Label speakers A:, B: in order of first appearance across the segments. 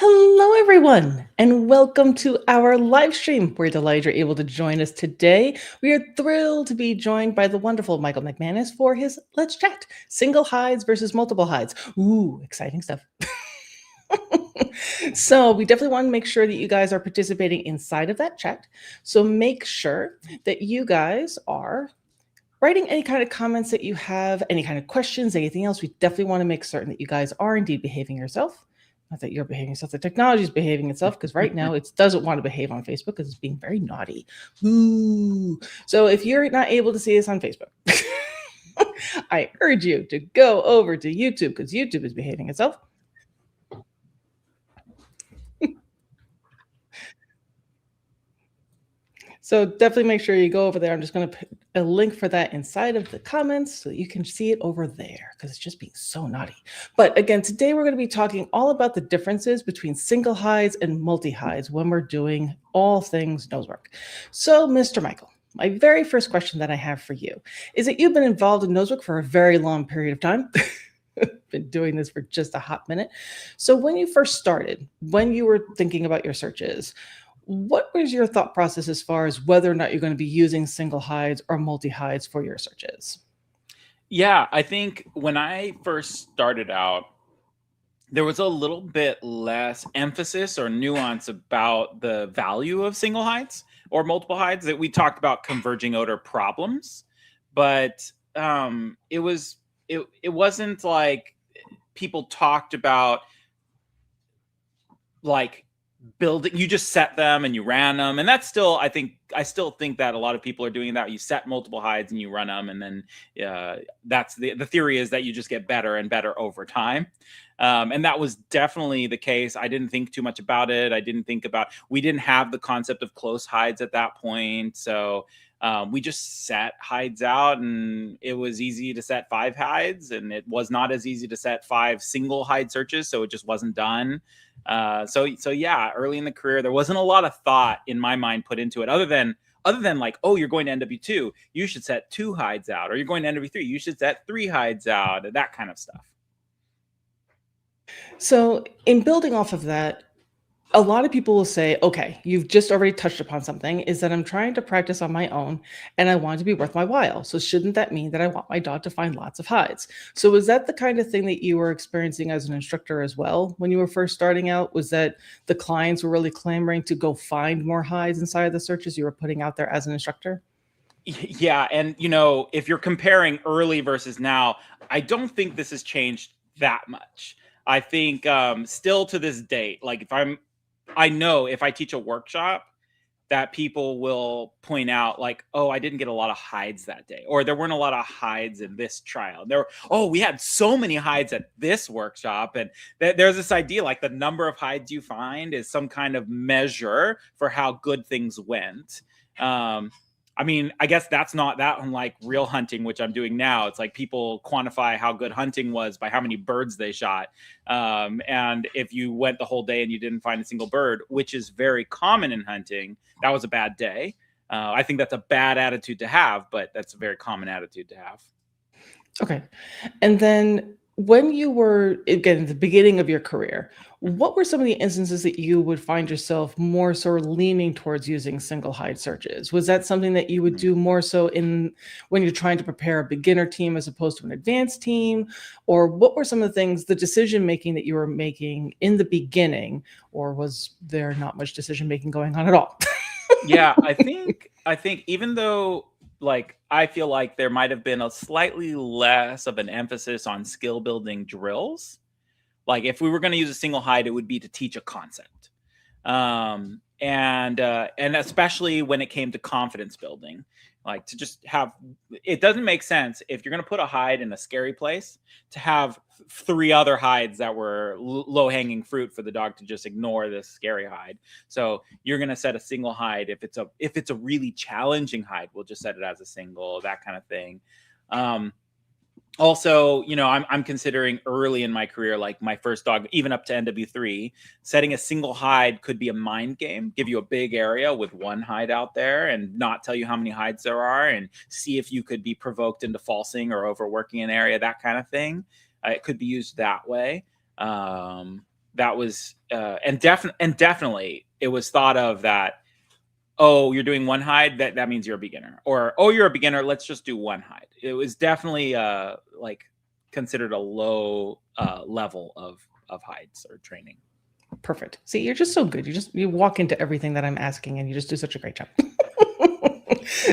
A: Hello, everyone, and welcome to our live stream. We're delighted you're able to join us today. We are thrilled to be joined by the wonderful Michael McManus for his Let's Chat single hides versus multiple hides. Ooh, exciting stuff. So, we definitely want to make sure that you guys are participating inside of that chat. So, make sure that you guys are writing any kind of comments that you have, any kind of questions, anything else. We definitely want to make certain that you guys are indeed behaving yourself. Not that you're behaving yourself, the technology is behaving itself, because right now it doesn't want to behave on Facebook because it's being very naughty. Ooh. So if you're not able to see this on Facebook, I urge you to go over to YouTube because YouTube is behaving itself. So definitely make sure you go over there. I'm just going to put a link for that inside of the comments so you can see it over there because it's just being so naughty. But again, today we're going to be talking all about the differences between single hides and multi-hides when we're doing all things nosework. So, Mr. Michael, my very first question that I have for you is that you've been involved in nosework for a very long period of time. Been doing this for just a hot minute. So when you first started, when you were thinking about your searches, what was your thought process as far as whether or not you're going to be using single hides or multi hides for your searches?
B: Yeah, I think when I first started out, there was a little bit less emphasis or nuance about the value of single hides or multiple hides. That we talked about converging odor problems, but it wasn't like people talked about like building. You just set them and you ran them, and that's still, I still think that a lot of people are doing that. You set multiple hides and you run them, and then that's the theory is that you just get better and better over time. And that was definitely the case. I didn't think too much about it. We didn't have the concept of close hides at that point. So we just set hides out, and it was easy to set 5 hides, and it was not as easy to set 5 single hide searches. So it just wasn't done. So yeah, early in the career, there wasn't a lot of thought in my mind put into it, other than like, oh, you're going to NW2, you should set 2 hides out, or you're going to NW3, you should set 3 hides out, that kind of stuff.
A: So, in building off of that, a lot of people will say, okay, you've just already touched upon something, is that I'm trying to practice on my own and I want it to be worth my while. So, shouldn't that mean that I want my dog to find lots of hides? So, was that the kind of thing that you were experiencing as an instructor as well when you were first starting out? Was that the clients were really clamoring to go find more hides inside of the searches you were putting out there as an instructor?
B: Yeah, and if you're comparing early versus now, I don't think this has changed that much. I think still to this date, like I know if I teach a workshop that people will point out like, oh, I didn't get a lot of hides that day, or there weren't a lot of hides in this trial. We had so many hides at this workshop. And there's this idea like the number of hides you find is some kind of measure for how good things went. I mean, I guess that's not that unlike real hunting, which I'm doing now. It's like people quantify how good hunting was by how many birds they shot. And if you went the whole day and you didn't find a single bird, which is very common in hunting, that was a bad day. I think that's a bad attitude to have, but that's a very common attitude to have.
A: Okay. And then when you were, again, at the beginning of your career, what were some of the instances that you would find yourself more sort of leaning towards using single hide searches? Was that something that you would do more so in when you're trying to prepare a beginner team as opposed to an advanced team? Or what were some of the things, the decision making that you were making in the beginning, or was there not much decision making going on at all?
B: Yeah, I think even though like I feel like there might have been a slightly less of an emphasis on skill building drills. Like if we were going to use a single hide, it would be to teach a concept. And especially when it came to confidence building, like to just have, it doesn't make sense if you're going to put a hide in a scary place to have 3 other hides that were low hanging fruit for the dog to just ignore this scary hide. So you're going to set a single hide. If it's a really challenging hide, we'll just set it as a single, that kind of thing. Also, I'm considering early in my career, like my first dog, even up to NW3, setting a single hide could be a mind game, give you a big area with one hide out there and not tell you how many hides there are and see if you could be provoked into falsing or overworking an area, that kind of thing. It could be used that way. that was and definitely it was thought of that, oh, you're doing one hide, that means you're a beginner, or oh, you're a beginner, let's just do one hide. It was definitely like considered a low level of hides or training.
A: Perfect. See, you're just so good. You walk into everything that I'm asking and you just do such a great job.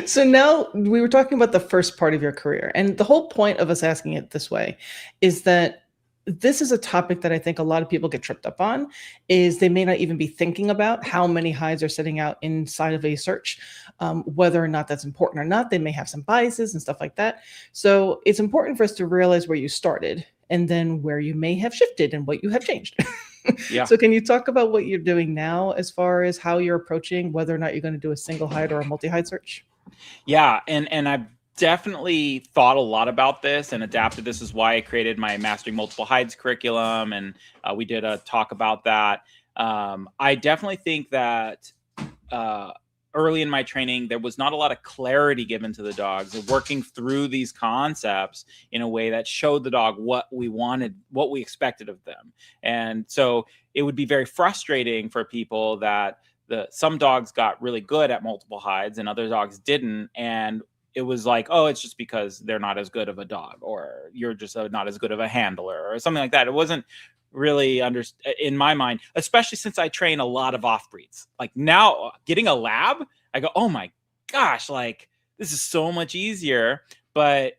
A: So now we were talking about the first part of your career, and the whole point of us asking it this way is that this is a topic that I think a lot of people get tripped up on, is they may not even be thinking about how many hides are sitting out inside of a search, whether or not that's important or not. They may have some biases and stuff like that. So it's important for us to realize where you started and then where you may have shifted and what you have changed.
B: Yeah.
A: So can you talk about what you're doing now as far as how you're approaching whether or not you're going to do a single hide or a multi-hide search?
B: Yeah, and I've definitely thought a lot about this and adapted. This is why I created my Mastering Multiple Hides curriculum, and we did a talk about that. I definitely think that early in my training, there was not a lot of clarity given to the dogs of working through these concepts in a way that showed the dog what we wanted, what we expected of them. And so it would be very frustrating for people that some dogs got really good at multiple hides and other dogs didn't. And it was like, oh, it's just because they're not as good of a dog, or you're just not as good of a handler, or something like that. It wasn't really in my mind, especially since I train a lot of off breeds. Like now getting a lab, I go, oh my gosh, like this is so much easier. But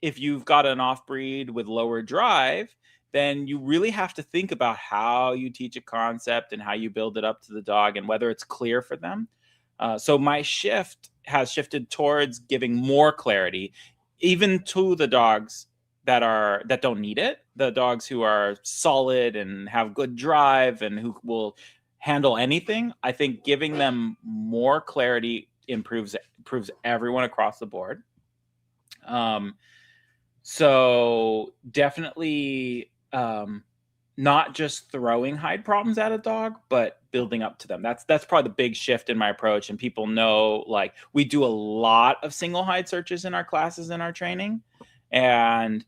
B: if you've got an off breed with lower drive, then you really have to think about how you teach a concept and how you build it up to the dog and whether it's clear for them. So my shift has shifted towards giving more clarity, even to the dogs that don't need it. The dogs who are solid and have good drive and who will handle anything. I think giving them more clarity improves everyone across the board. So definitely not just throwing hide problems at a dog, but building up to them. That's probably the big shift in my approach. And people know, like, we do a lot of single hide searches in our classes in our training, and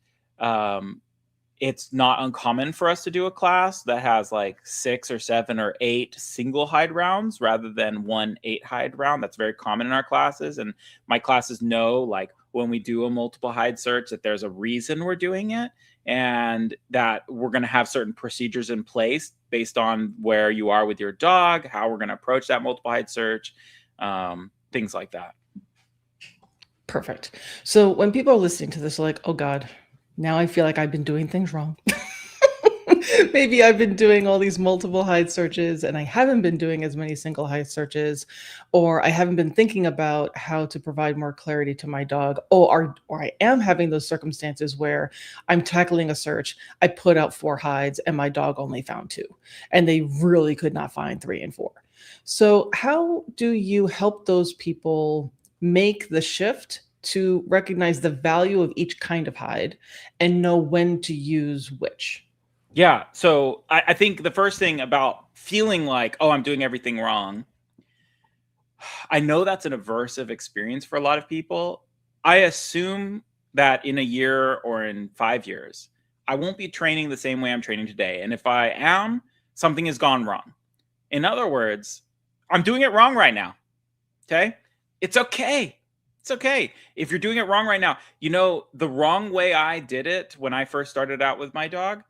B: it's not uncommon for us to do a class that has like 6 or 7 or 8 single hide rounds rather than 1 8 hide round. That's very common in our classes, and my classes know, like, when we do a multiple hide search, that there's a reason we're doing it, and that we're going to have certain procedures in place based on where you are with your dog, how we're going to approach that multiple hide search, things like that.
A: Perfect. So when people are listening to this, like, oh God, now I feel like I've been doing things wrong. Maybe I've been doing all these multiple hide searches and I haven't been doing as many single hide searches, or I haven't been thinking about how to provide more clarity to my dog, or I am having those circumstances where I'm tackling a search, I put out 4 hides and my dog only found 2, and they really could not find 3 and 4. So how do you help those people make the shift to recognize the value of each kind of hide and know when to use which?
B: Yeah. So I think the first thing about feeling like, oh, I'm doing everything wrong, I know that's an aversive experience for a lot of people. I assume that in a year or in 5 years, I won't be training the same way I'm training today. And if I am, something has gone wrong. In other words, I'm doing it wrong right now. Okay. It's okay. It's okay. If you're doing it wrong right now, the wrong way I did it when I first started out with my dog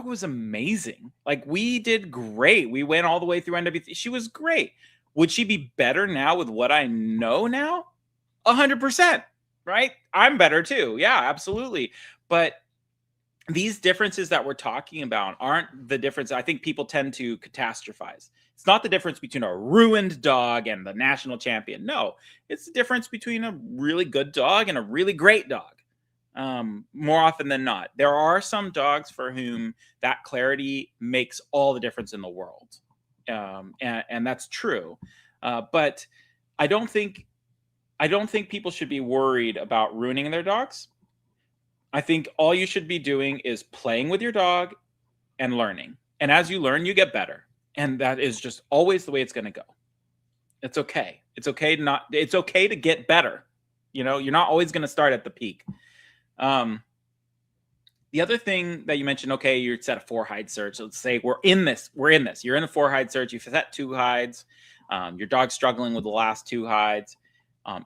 B: was amazing. Like, we did great. We went all the way through NWT. She was great. Would she be better now with what I know now? 100%, right? I'm better too. Yeah, absolutely. But these differences that we're talking about aren't the difference. I think people tend to catastrophize. It's not the difference between a ruined dog and the national champion. No, it's the difference between a really good dog and a really great dog. More often than not, there are some dogs for whom that clarity makes all the difference in the world. And that's true. But I don't think people should be worried about ruining their dogs. I think all you should be doing is playing with your dog and learning. And as you learn, you get better. And that is just always the way it's going to go. It's okay. It's okay to get better. You're not always going to start at the peak. The other thing that you mentioned, okay, you're set a 4-hide search. Let's say we're in this. You're in a 4-hide search. You've set 2 hides. Your dog's struggling with the last 2 hides.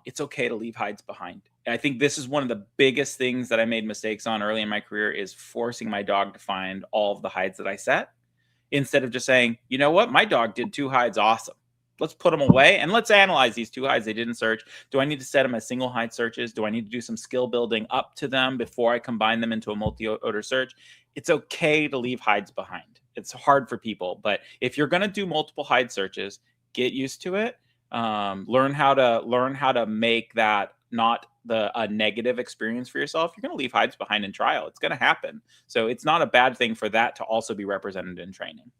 B: It's okay to leave hides behind. And I think this is one of the biggest things that I made mistakes on early in my career, is forcing my dog to find all of the hides that I set, instead of just saying, you know what, my dog did 2 hides, awesome. Let's put them away and let's analyze these 2 hides they didn't search. Do I need to set them as single hide searches? Do I need to do some skill building up to them before I combine them into a multi-odor search? It's okay to leave hides behind. It's hard for people, but if you're going to do multiple hide searches, get used to it. Learn how to make that not a negative experience for yourself. You're going to leave hides behind in trial. It's going to happen. So it's not a bad thing for that to also be represented in training.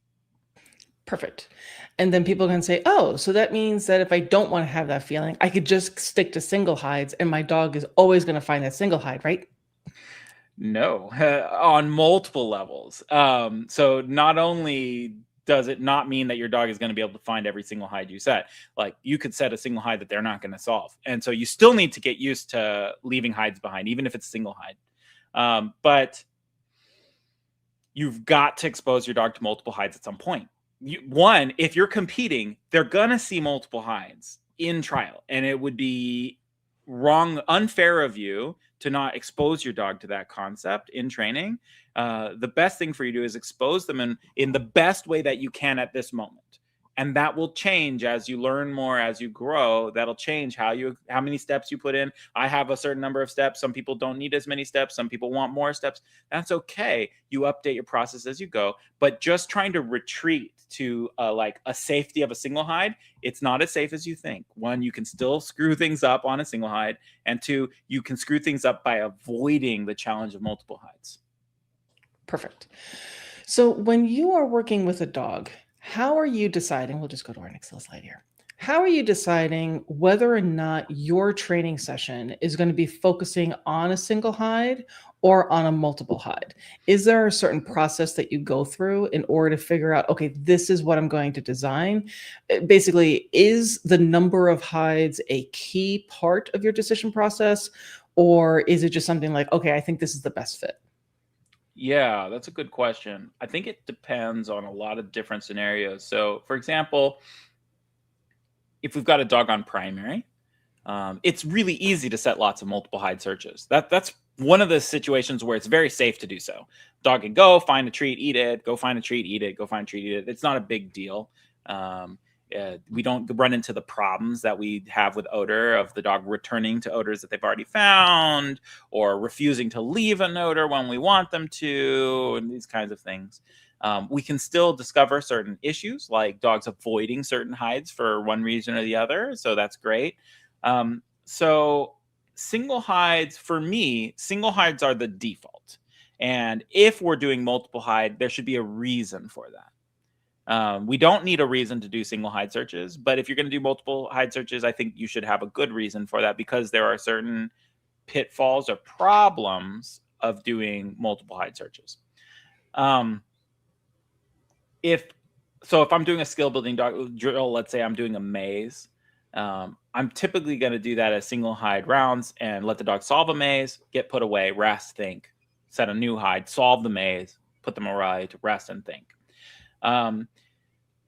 A: Perfect. And then people can say, oh, so that means that if I don't want to have that feeling, I could just stick to single hides and my dog is always going to find that single hide, right?
B: No, on multiple levels. So not only does it not mean that your dog is going to be able to find every single hide you set, like you could set a single hide that they're not going to solve. And so you still need to get used to leaving hides behind, even if it's a single hide. But you've got to expose your dog to multiple hides at some point. One, if you're competing, they're going to see multiple hides in trial, and it would be unfair of you to not expose your dog to that concept in training. The best thing for you to do is expose them in the best way that you can at this moment. And that will change as you learn more, as you grow. That'll change how many steps you put in. I have a certain number of steps. Some people don't need as many steps. Some people want more steps. That's okay. You update your process as you go. But just trying to retreat to like a safety of a single hide, it's not as safe as you think. One, you can still screw things up on a single hide. And 2, you can screw things up by avoiding the challenge of multiple hides.
A: Perfect. So when you are working with a dog, how are you deciding? We'll just go to our next little slide here. How are you deciding whether or not your training session is going to be focusing on a single hide or on a multiple hide? Is there a certain process that you go through in order to figure out, okay, this is what I'm going to design? Basically, is the number of hides a key part of your decision process, or is it just something like, okay, I think this is the best fit?
B: Yeah, that's a good question. I think it depends on a lot of different scenarios. So, for example, if we've got a dog on primary, it's really easy to set lots of multiple hide searches. That's one of the situations where it's very safe to do so. Dog can go find a treat, eat it, go find a treat, eat it, go find a treat, eat it. It's not a big deal. We don't run into the problems that we have with odor, of the dog returning to odors that they've already found, or refusing to leave an odor when we want them to, and these kinds of things. We can still discover certain issues, like dogs avoiding certain hides for one reason or the other. So that's great. So single hides, for me, single hides are the default. And if we're doing multiple hide, there should be a reason for that. We don't need a reason to do single hide searches, but if you're going to do multiple hide searches, I think you should have a good reason for that, because there are certain pitfalls or problems of doing multiple hide searches. If I'm doing a skill building dog drill, let's say I'm doing a maze, I'm typically going to do that as single hide rounds and let the dog solve a maze, get put away, rest, think, set a new hide, solve the maze, put them away to rest and think.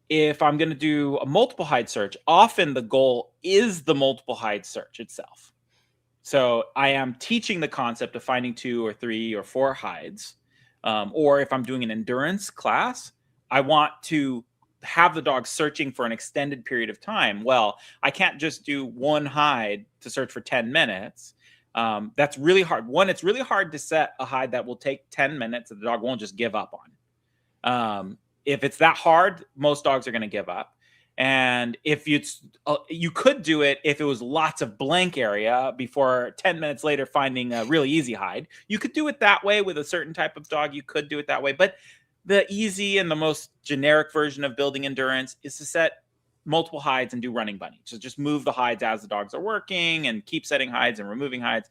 B: If I'm going to do a multiple hide search, often the goal is the multiple hide search itself. So I am teaching the concept of finding 2 or 3 or 4 hides. Or if I'm doing an endurance class, I want to have the dog searching for an extended period of time. Well, I can't just do one hide to search for 10 minutes. That's really hard. One, it's really hard to set a hide that will take 10 minutes that the dog won't just give up on. If it's that hard, most dogs are going to give up. And if you could do it if it was lots of blank area before 10 minutes later finding a really easy hide. You could do it that way with a certain type of dog. You could do it that way. But the easy and the most generic version of building endurance is to set multiple hides and do running bunny. So just move the hides as the dogs are working and keep setting hides and removing hides.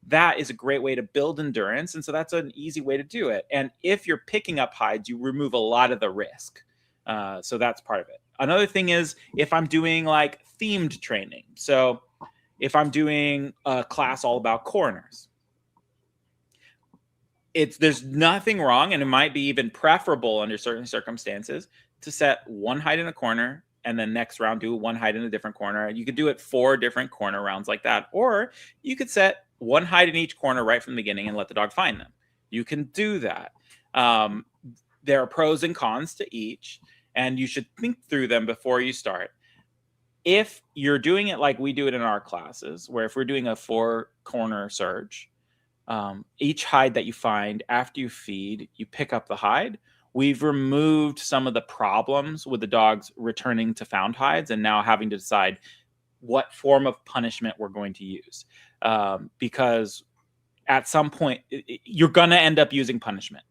B: That is a great way to build endurance. And so that's an easy way to do it. And if you're picking up hides, you remove a lot of the risk. So that's part of it. Another thing is if I'm doing like themed training. So if I'm doing a class all about corners, there's nothing wrong, and it might be even preferable under certain circumstances to set one hide in a corner and then next round do one hide in a different corner. You could do it 4 different corner rounds like that, or you could set one hide in each corner right from the beginning and let the dog find them. You can do that. There are pros and cons to each, and you should think through them before you start. If you're doing it like we do it in our classes, where if we're doing a 4 corner surge, each hide that you find after you feed, you pick up the hide. We've removed some of the problems with the dogs returning to found hides and now having to decide what form of punishment we're going to use. Because at some point, you're going to end up using punishment.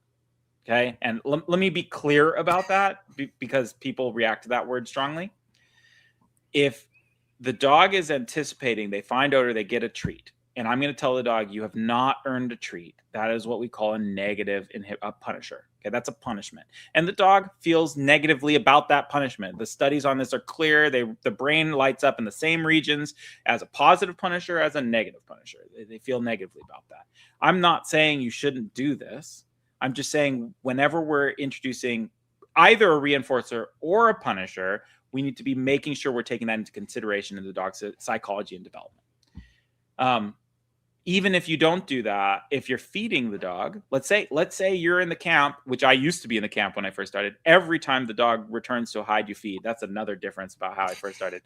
B: Okay. And let me be clear about that because people react to that word strongly. If the dog is anticipating, they find odor, they get a treat. And I'm going to tell the dog, you have not earned a treat. That is what we call a negative punisher. Okay, that's a punishment. And the dog feels negatively about that punishment. The studies on this are clear. The brain lights up in the same regions as a positive punisher, as a negative punisher. They feel negatively about that. I'm not saying you shouldn't do this. I'm just saying whenever we're introducing either a reinforcer or a punisher, we need to be making sure we're taking that into consideration in the dog's psychology and development. Even if you don't do that, if you're feeding the dog, let's say you're in the camp, which I used to be in the camp when I first started. Every time the dog returns to a hide, you feed. That's another difference about how I first started.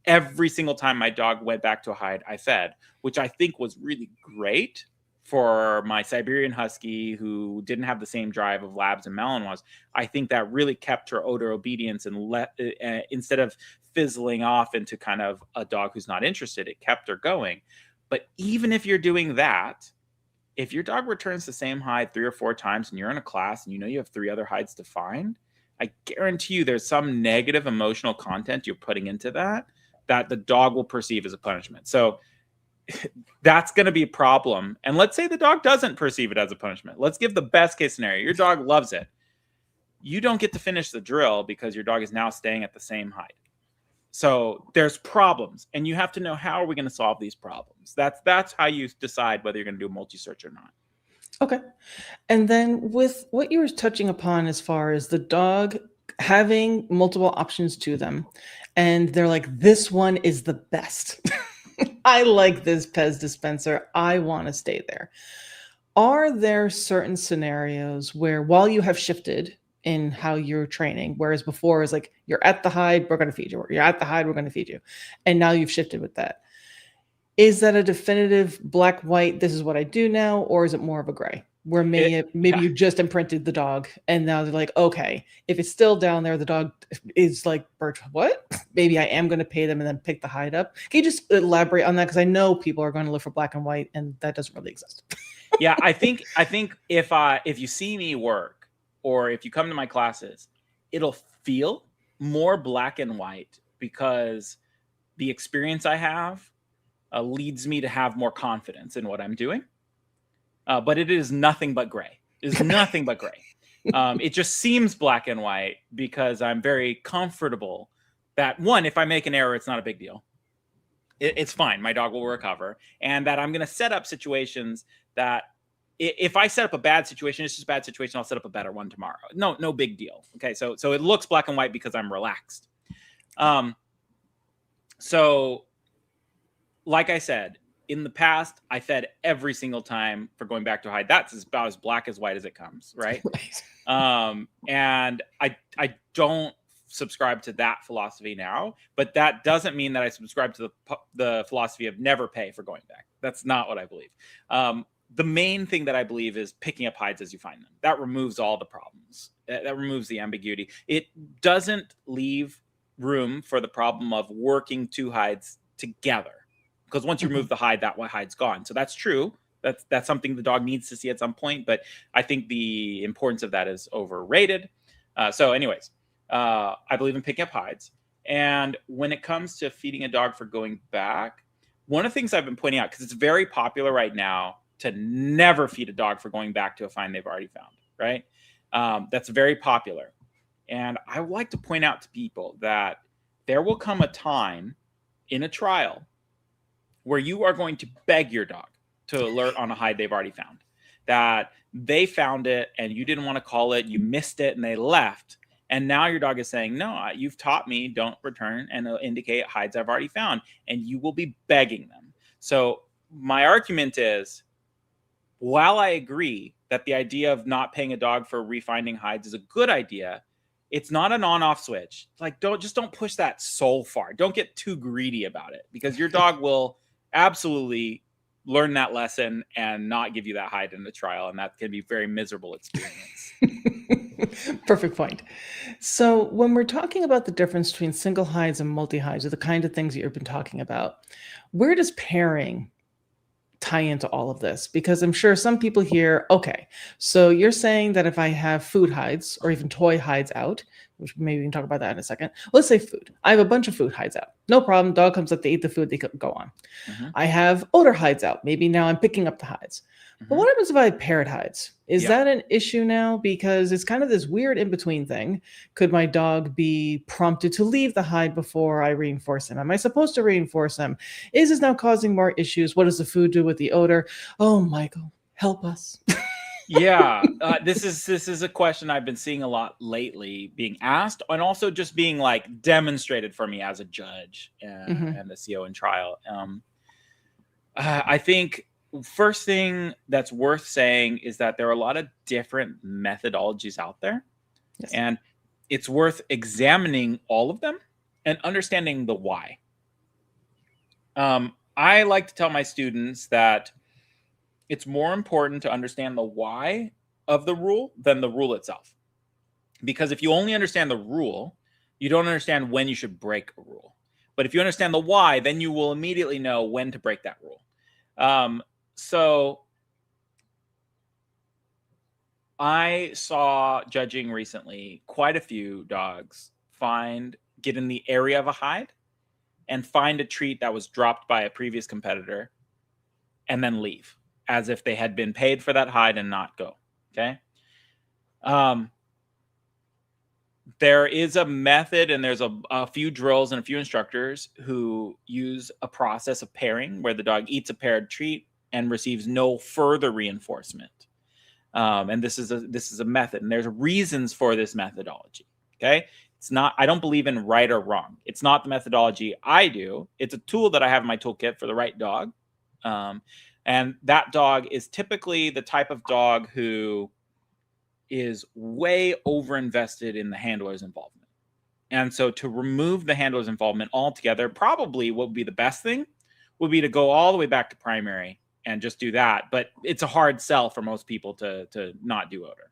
B: Every single time my dog went back to a hide, I fed, which I think was really great for my Siberian Husky who didn't have the same drive of Labs and Malinois. I think that really kept her odor obedience and instead of fizzling off into kind of a dog who's not interested, it kept her going. But even if you're doing that, if your dog returns the same hide 3 or 4 times and you're in a class and you know you have 3 other hides to find, I guarantee you there's some negative emotional content you're putting into that the dog will perceive as a punishment. So that's going to be a problem. And let's say the dog doesn't perceive it as a punishment. Let's give the best case scenario. Your dog loves it. You don't get to finish the drill because your dog is now staying at the same hide. So there's problems, and you have to know, how are we going to solve these problems? That's how you decide whether you're going to do a multi-search or not.
A: Okay. And then with what you were touching upon as far as the dog having multiple options to them, and they're like, this one is the best. I like this Pez dispenser. I want to stay there. Are there certain scenarios where, while you have shifted in how you're training, whereas before is like, you're at the hide, we're going to feed you, or you're at the hide, we're going to feed you, and now you've shifted with that, is that a definitive black white, this is what I do now, or is it more of a gray where maybe you just imprinted the dog and now they're like, okay, if it's still down there, the dog is like, Birch, what, maybe I am going to pay them and then pick the hide up? Can you just elaborate on that, because I know people are going to look for black and white and that doesn't really exist.
B: Yeah, I think if you see me work, or if you come to my classes, it'll feel more black and white because the experience I have leads me to have more confidence in what I'm doing. But it is nothing but gray. It is nothing but gray. It just seems black and white because I'm very comfortable that, one, if I make an error, it's not a big deal. It's fine. My dog will recover. And that I'm going to set up situations that, if I set up a bad situation, it's just a bad situation, I'll set up a better one tomorrow. No big deal. Okay, so it looks black and white because I'm relaxed. So like I said, in the past, I fed every single time for going back to a hide. That's about as black as white as it comes, right? And I don't subscribe to that philosophy now, but that doesn't mean that I subscribe to the philosophy of never pay for going back. That's not what I believe. The main thing that I believe is picking up hides as you find them. That removes all the problems. That removes the ambiguity. It doesn't leave room for the problem of working 2 hides together, because once you remove the hide, that one hide's gone. So that's true. That's something the dog needs to see at some point, but I think the importance of that is overrated. So anyways, I believe in picking up hides. And when it comes to feeding a dog for going back, one of the things I've been pointing out, because it's very popular right now to never feed a dog for going back to a find they've already found, right? That's very popular. And I would like to point out to people that there will come a time in a trial where you are going to beg your dog to alert on a hide they've already found. That they found it and you didn't want to call it, you missed it and they left. And now your dog is saying, no, you've taught me, don't return, and it'll indicate hides I've already found, and you will be begging them. So my argument is, while I agree that the idea of not paying a dog for refinding hides is a good idea, it's not an on-off switch. Like, don't push that so far. Don't get too greedy about it, because your dog will absolutely learn that lesson and not give you that hide in the trial, and that can be a very miserable experience.
A: Perfect point. So when we're talking about the difference between single hides and multi-hides, or the kind of things that you've been talking about, where does pairing tie into all of this? Because I'm sure some people hear, okay, so you're saying that if I have food hides or even toy hides out, which maybe we can talk about that in a second. Let's say food. I have a bunch of food hides out. No problem. Dog comes up, they eat the food, they go on.
B: Mm-hmm.
A: I have odor hides out. Maybe now I'm picking up the hides. But what happens if I have paired hides? Is that an issue now? Because it's kind of this weird in-between thing. Could my dog be prompted to leave the hide before I reinforce him? Am I supposed to reinforce him? Is this now causing more issues? What does the food do with the odor? Oh, Michael, help us.
B: Yeah, this is a question I've been seeing a lot lately being asked, and also just being like demonstrated for me as a judge and the CO in trial. I think first thing that's worth saying is that there are a lot of different methodologies out there. Yes. And it's worth examining all of them and understanding the why. I like to tell my students that it's more important to understand the why of the rule than the rule itself. Because if you only understand the rule, you don't understand when you should break a rule. But if you understand the why, then you will immediately know when to break that rule. So I saw, judging recently, quite a few dogs get in the area of a hide and find a treat that was dropped by a previous competitor and then leave, as if they had been paid for that hide and not go. Okay. There is a method, and there's a few drills and a few instructors who use a process of pairing where the dog eats a paired treat and receives no further reinforcement. And this is a method, and there's reasons for this methodology. Okay. It's not, I don't believe in right or wrong. It's not the methodology I do. It's a tool that I have in my toolkit for the right dog. And that dog is typically the type of dog who is way over-invested in the handler's involvement. And so to remove the handler's involvement altogether, probably what would be the best thing would be to go all the way back to primary and just do that. But it's a hard sell for most people to not do odor.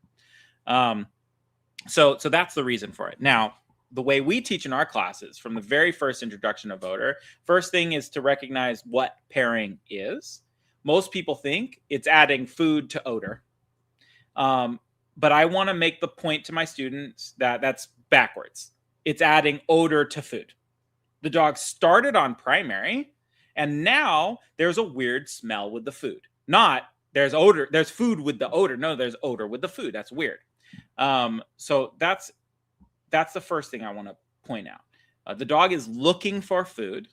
B: So that's the reason for it. Now, the way we teach in our classes from the very first introduction of odor, first thing is to recognize what pairing is. Most people think it's adding food to odor. But I want to make the point to my students that that's backwards. It's adding odor to food. The dog started on primary, and now there's a weird smell with the food. Not there's odor, there's food with the odor. No, there's odor with the food. That's weird. So that's the first thing I want to point out. The dog is looking for food,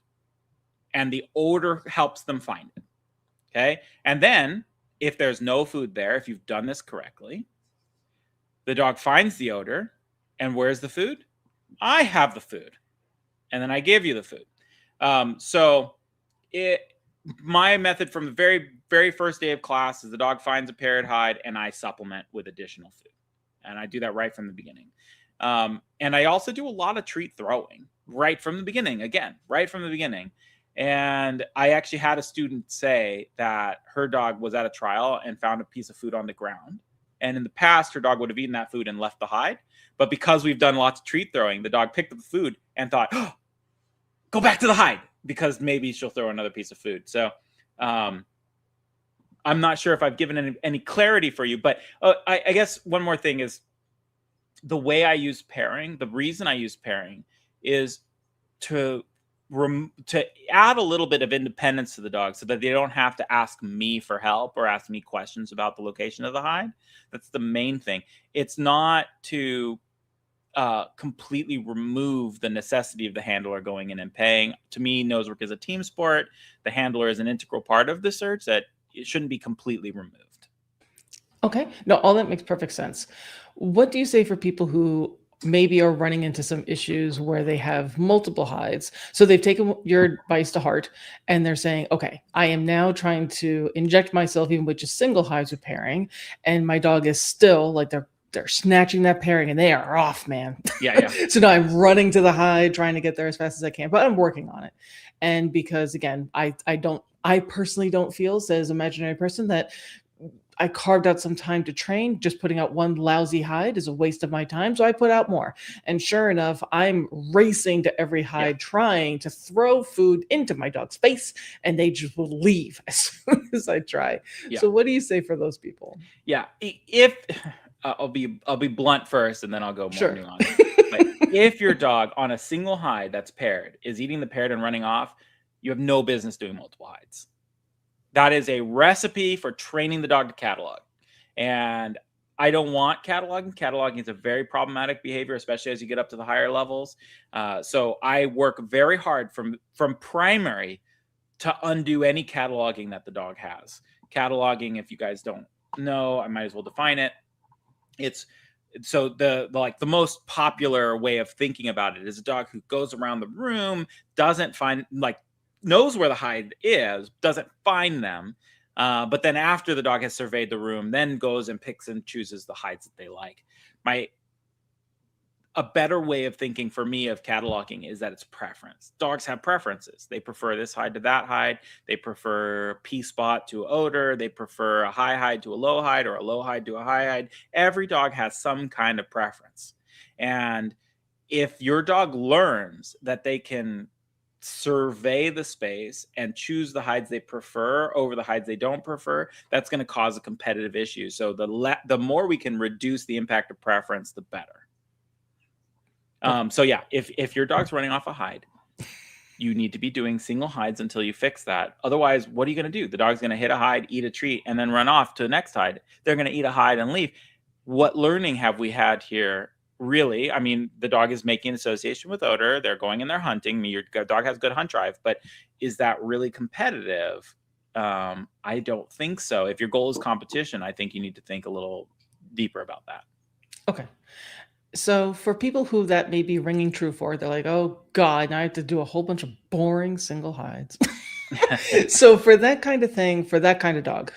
B: and the odor helps them find it. Okay. And then if there's no food there, if you've done this correctly, the dog finds the odor, and where's the food? I have the food, and then I give you the food. My method from the very, very first day of class is the dog finds a paired hide, and I supplement with additional food. And I do that right from the beginning. And I also do a lot of treat throwing right from the beginning, right from the beginning. And I actually had a student say that her dog was at a trial and found a piece of food on the ground. And in the past, her dog would have eaten that food and left the hide. But because we've done lots of treat throwing, the dog picked up the food and thought, oh, go back to the hide, because maybe she'll throw another piece of food. So I'm not sure if I've given any clarity for you. But I guess one more thing is the way I use pairing. The reason I use pairing is to add a little bit of independence to the dog so that they don't have to ask me for help or ask me questions about the location of the hide. That's the main thing. It's not to completely remove the necessity of the handler going in and paying. To me, nose work is a team sport. The handler is an integral part of the search that it shouldn't be completely removed.
A: Okay. No, all that makes perfect sense. What do you say for people who maybe are running into some issues where they have multiple hides? So they've taken your advice to heart and they're saying, okay, I am now trying to inject myself even with just single hides with pairing. And my dog is still like they're snatching that pairing and they are off, man.
B: Yeah.
A: So now I'm running to the hide, trying to get there as fast as I can, but I'm working on it. And because again, I personally don't feel, says imaginary person, that I carved out some time to train. Just putting out one lousy hide is a waste of my time. So I put out more. And sure enough, I'm racing to every hide, trying to throw food into my dog's face, and they just will leave as soon as I try.
B: Yeah.
A: So what do you say for those people?
B: Yeah. If I'll be blunt first and then I'll go more
A: Sure.
B: nuanced. But if your dog on a single hide that's paired is eating the paired and running off, you have no business doing multiple hides. That is a recipe for training the dog to catalog. And I don't want cataloging. Cataloging is a very problematic behavior, especially as you get up to the higher levels. So I work very hard from primary to undo any cataloging that the dog has. Cataloging, if you guys don't know, I might as well define it. It's so the most popular way of thinking about it is a dog who goes around the room, doesn't find, knows where the hide is, doesn't find them, but then after the dog has surveyed the room, then goes and picks and chooses the hides that they like. A better way of thinking for me of cataloging is that it's preference. Dogs have preferences. They prefer this hide to that hide. They prefer pea spot to odor. They prefer a high hide to a low hide, or a low hide to a high hide. Every dog has some kind of preference. And if your dog learns that they can survey the space and choose the hides they prefer over the hides they don't prefer, that's going to cause a competitive issue. So the more we can reduce the impact of preference, the better. So yeah, if your dog's running off a hide, you need to be doing single hides until you fix that. Otherwise, what are you going to do? The dog's going to hit a hide, eat a treat, and then run off to the next hide. They're going to eat a hide and leave. What learning have we had here? Really, I mean, the dog is making association with odor. They're going and they're hunting. Your dog has good hunt drive, but is that really competitive? I don't think so. If your goal is competition, I think you need to think a little deeper about that.
A: Okay. So for people who that may be ringing true for, they're like, oh God, now I have to do a whole bunch of boring single hides. So for that kind of thing, for that kind of dog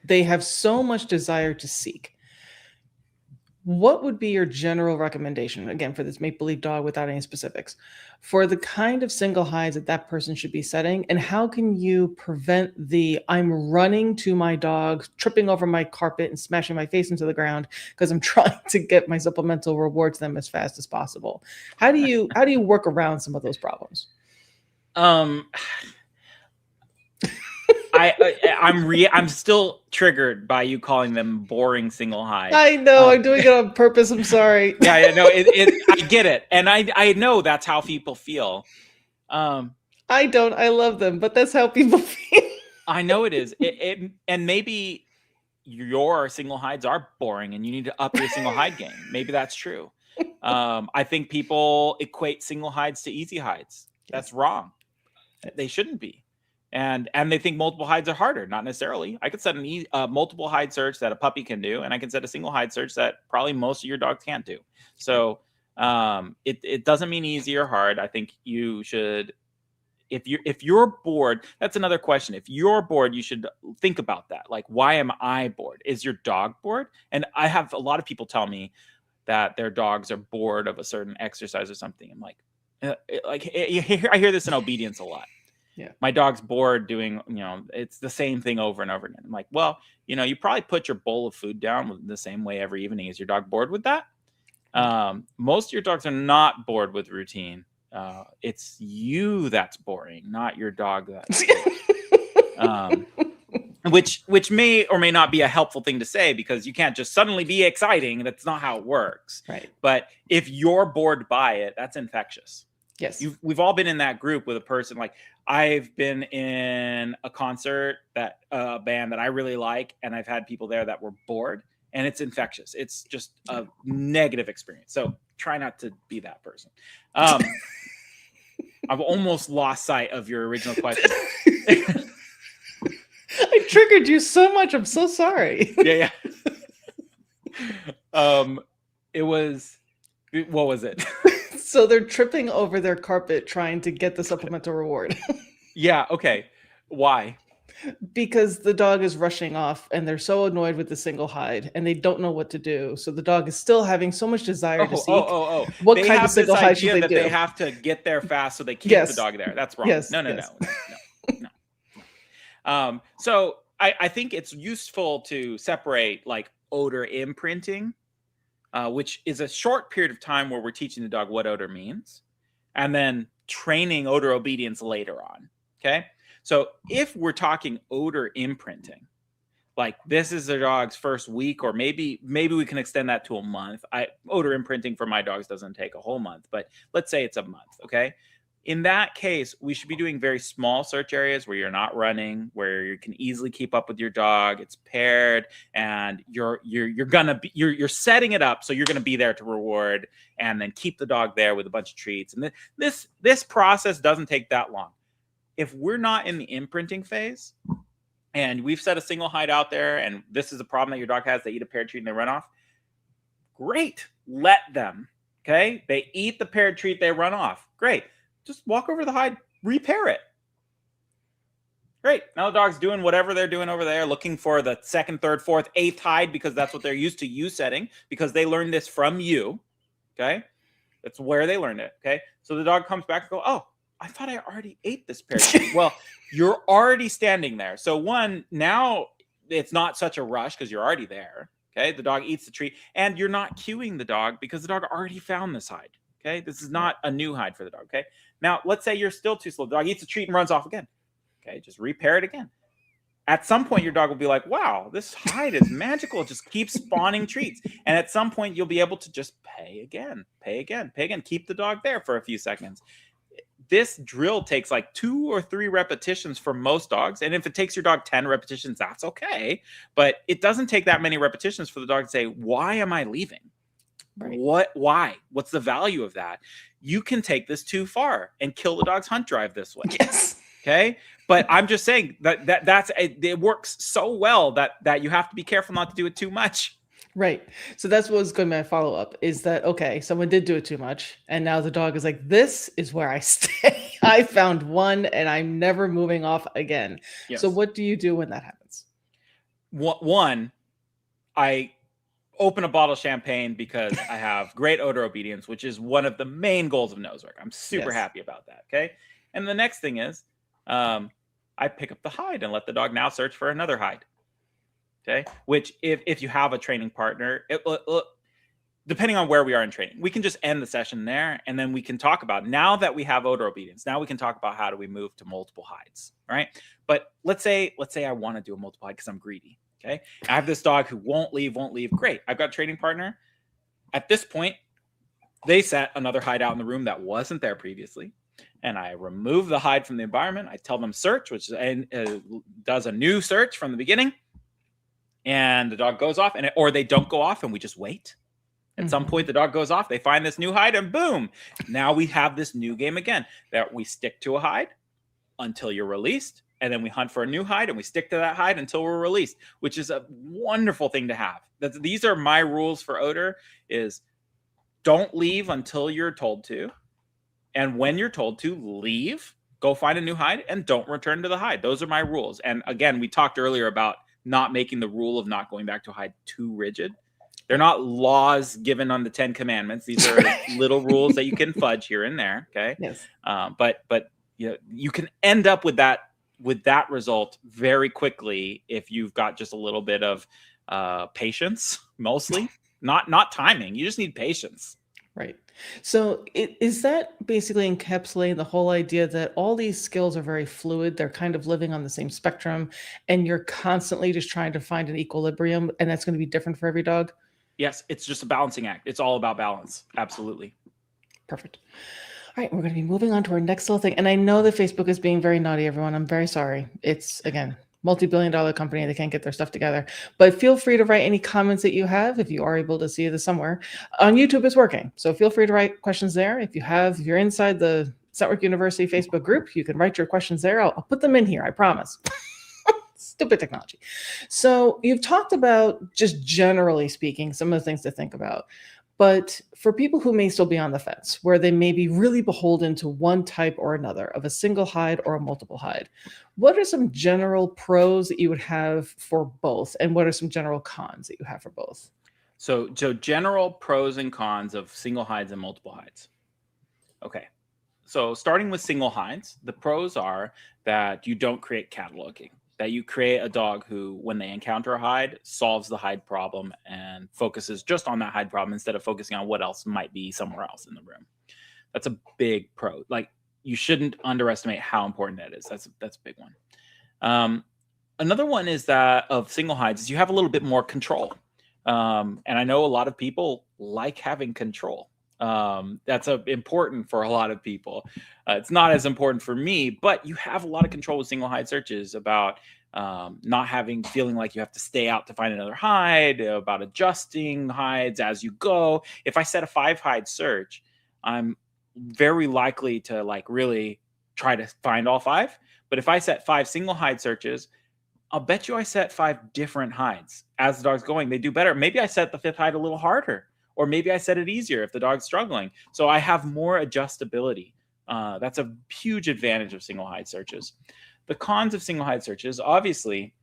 A: they have so much desire to seek, what would be your general recommendation, again, for this make-believe dog without any specifics, for the kind of single hides that person should be setting? And how can you prevent I'm running to my dog, tripping over my carpet and smashing my face into the ground because I'm trying to get my supplemental reward to them as fast as possible? How do you work around some of those problems?
B: I'm still triggered by you calling them boring single hides.
A: I know, I'm doing it on purpose. I'm sorry.
B: Yeah, no, I get it, and I know that's how people feel.
A: I don't. I love them, but that's how people feel.
B: I know it is. And maybe your single hides are boring, and you need to up your single hide game. Maybe that's true. I think people equate single hides to easy hides. That's wrong. They shouldn't be. And they think multiple hides are harder. Not necessarily. I could set a multiple hide search that a puppy can do, and I can set a single hide search that probably most of your dogs can't do. So it doesn't mean easy or hard. I think you should, if you're bored, that's another question. If you're bored, you should think about that. Like, why am I bored? Is your dog bored? And I have a lot of people tell me that their dogs are bored of a certain exercise or something. I'm like, I hear this in obedience a lot.
A: Yeah.
B: My dog's bored doing, it's the same thing over and over again. I'm like, well, you probably put your bowl of food down the same way every evening. Is your dog bored with that? Most of your dogs are not bored with routine. It's you that's boring, not your dog. Which may or may not be a helpful thing to say, because you can't just suddenly be exciting. That's not how it works.
A: Right.
B: But if you're bored by it, that's infectious.
A: Yes.
B: We've all been in that group with a person. Like, I've been in a concert that a band that I really like, and I've had people there that were bored, and it's infectious. It's just a negative experience. So try not to be that person. I've almost lost sight of your original question.
A: I triggered you so much. I'm so sorry.
B: Yeah. It was, what was it?
A: So they're tripping over their carpet trying to get the supplemental reward.
B: Yeah. Okay. Why?
A: Because the dog is rushing off and they're so annoyed with the single hide and they don't know what to do. So the dog is still having so much desire to seek. What
B: They
A: kind of
B: have this
A: single hide should
B: idea
A: they
B: that
A: do?
B: they have to get there fast, so they keep
A: Yes.
B: the dog there. That's wrong.
A: Yes,
B: No.
A: yes.
B: So I think it's useful to separate like odor imprinting, which is a short period of time where we're teaching the dog what odor means, and then training odor obedience later on. Okay. So if we're talking odor imprinting, like this is the dog's first week, or maybe we can extend that to a month. Odor imprinting for my dogs doesn't take a whole month, but let's say it's a month. Okay. In that case, we should be doing very small search areas where you're not running, where you can easily keep up with your dog. It's paired, and you're setting it up so you're gonna be there to reward, and then keep the dog there with a bunch of treats. And this process doesn't take that long. If we're not in the imprinting phase, and we've set a single hide out there, and this is a problem that your dog has, they eat a paired treat and they run off, great, let them. Okay, they eat the paired treat, they run off, great. Just walk over the hide, repair it. Great. Now the dog's doing whatever they're doing over there, looking for the second, third, fourth, eighth hide, because that's what they're used to you setting, because they learned this from you. Okay. That's where they learned it. Okay. So the dog comes back and go, oh, I thought I already ate this pear treat. Well, you're already standing there. So one, now it's not such a rush because you're already there. Okay. The dog eats the treat, and you're not cueing the dog because the dog already found this hide. Okay. This is not a new hide for the dog. Okay. Now let's say you're still too slow. The dog eats the treat and runs off again. Okay. Just repair it again. At some point, your dog will be like, wow, this hide is magical. It just keeps spawning treats. And at some point, you'll be able to just pay again. Keep the dog there for a few seconds. This drill takes like 2 or 3 repetitions for most dogs. And if it takes your dog 10 repetitions, that's okay. But it doesn't take that many repetitions for the dog to say, why am I leaving? Right. Why? What's the value of that? You can take this too far and kill the dog's hunt drive this way.
A: Yes.
B: Okay. But I'm just saying that's it works so well that you have to be careful not to do it too much.
A: Right. So that's what was going to be my follow-up, is that, okay, someone did do it too much, and now the dog is like, this is where I stay. I found one and I'm never moving off again. Yes. So what do you do when that happens?
B: One, I open a bottle of champagne because I have great odor obedience, which is one of the main goals of nose work. I'm super happy about that. Okay. And the next thing is, I pick up the hide and let the dog now search for another hide. Okay. Which if you have a training partner, depending on where we are in training, we can just end the session there. And then we can talk about, now that we have odor obedience, now we can talk about how do we move to multiple hides. Right. But let's say I want to do a multiple hide because I'm greedy. Okay. I have this dog who won't leave. Great. I've got a training partner. At this point, they set another hide out in the room that wasn't there previously. And I remove the hide from the environment. I tell them search, which does a new search from the beginning. And the dog goes off, or they don't go off, and we just wait. At some point, the dog goes off. They find this new hide, and boom. Now we have this new game again, that we stick to a hide until you're released. And then we hunt for a new hide, and we stick to that hide until we're released, which is a wonderful thing to have. These are my rules for odor: is don't leave until you're told to. And when you're told to, leave, go find a new hide, and don't return to the hide. Those are my rules. And again, we talked earlier about not making the rule of not going back to a hide too rigid. They're not laws given on the 10 Commandments. These are little rules that you can fudge here and there. Okay.
A: Yes.
B: But you can end up with that result very quickly if you've got just a little bit of patience, mostly not timing. You just need patience.
A: Right. So is that basically encapsulating the whole idea that all these skills are very fluid? They're kind of living on the same spectrum, and you're constantly just trying to find an equilibrium, and that's going to be different for every dog?
B: Yes, it's just a balancing act. It's all about balance. Absolutely.
A: Perfect. All right, we're going to be moving on to our next little thing. And I know that Facebook is being very naughty, everyone. I'm very sorry. It's, again, multi-billion-dollar company. They can't get their stuff together. But feel free to write any comments that you have if you are able to see this somewhere. On YouTube, it's working. So feel free to write questions there. If you're inside the Network University Facebook group, you can write your questions there. I'll put them in here, I promise. Stupid technology. So you've talked about, just generally speaking, some of the things to think about. But for people who may still be on the fence, where they may be really beholden to one type or another of a single hide or a multiple hide, what are some general pros that you would have for both? And what are some general cons that you have for both?
B: So general pros and cons of single hides and multiple hides. Okay. So starting with single hides, the pros are that you don't create cataloging, that you create a dog who, when they encounter a hide, solves the hide problem and focuses just on that hide problem instead of focusing on what else might be somewhere else in the room. That's a big pro. Like, you shouldn't underestimate how important that is. That's a big one. Another one is that of single hides is you have a little bit more control. And I know a lot of people like having control. That's important for a lot of people. It's not as important for me, but you have a lot of control with single hide searches about not feeling like you have to stay out to find another hide, about adjusting hides as you go. If I set a 5 hide search, I'm very likely to like really try to find all 5. But if I set 5 single hide searches, I'll bet you I set 5 different hides. As the dog's going, they do better. Maybe I set the 5th hide a little harder, or maybe I set it easier if the dog's struggling. So I have more adjustability. That's a huge advantage of single hide searches. The cons of single hide searches, obviously,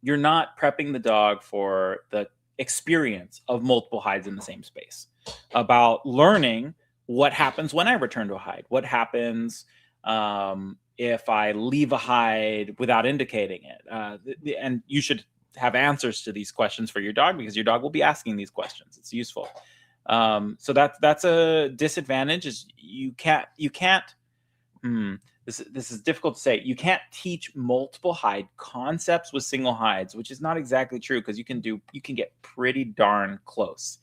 B: you're not prepping the dog for the experience of multiple hides in the same space, about learning what happens when I return to a hide, what happens if I leave a hide without indicating it. And you should have answers to these questions for your dog, because your dog will be asking these questions. It's useful. So that's a disadvantage. Is you can't. This is difficult to say. You can't teach multiple hide concepts with single hides, which is not exactly true, because you can get pretty darn close.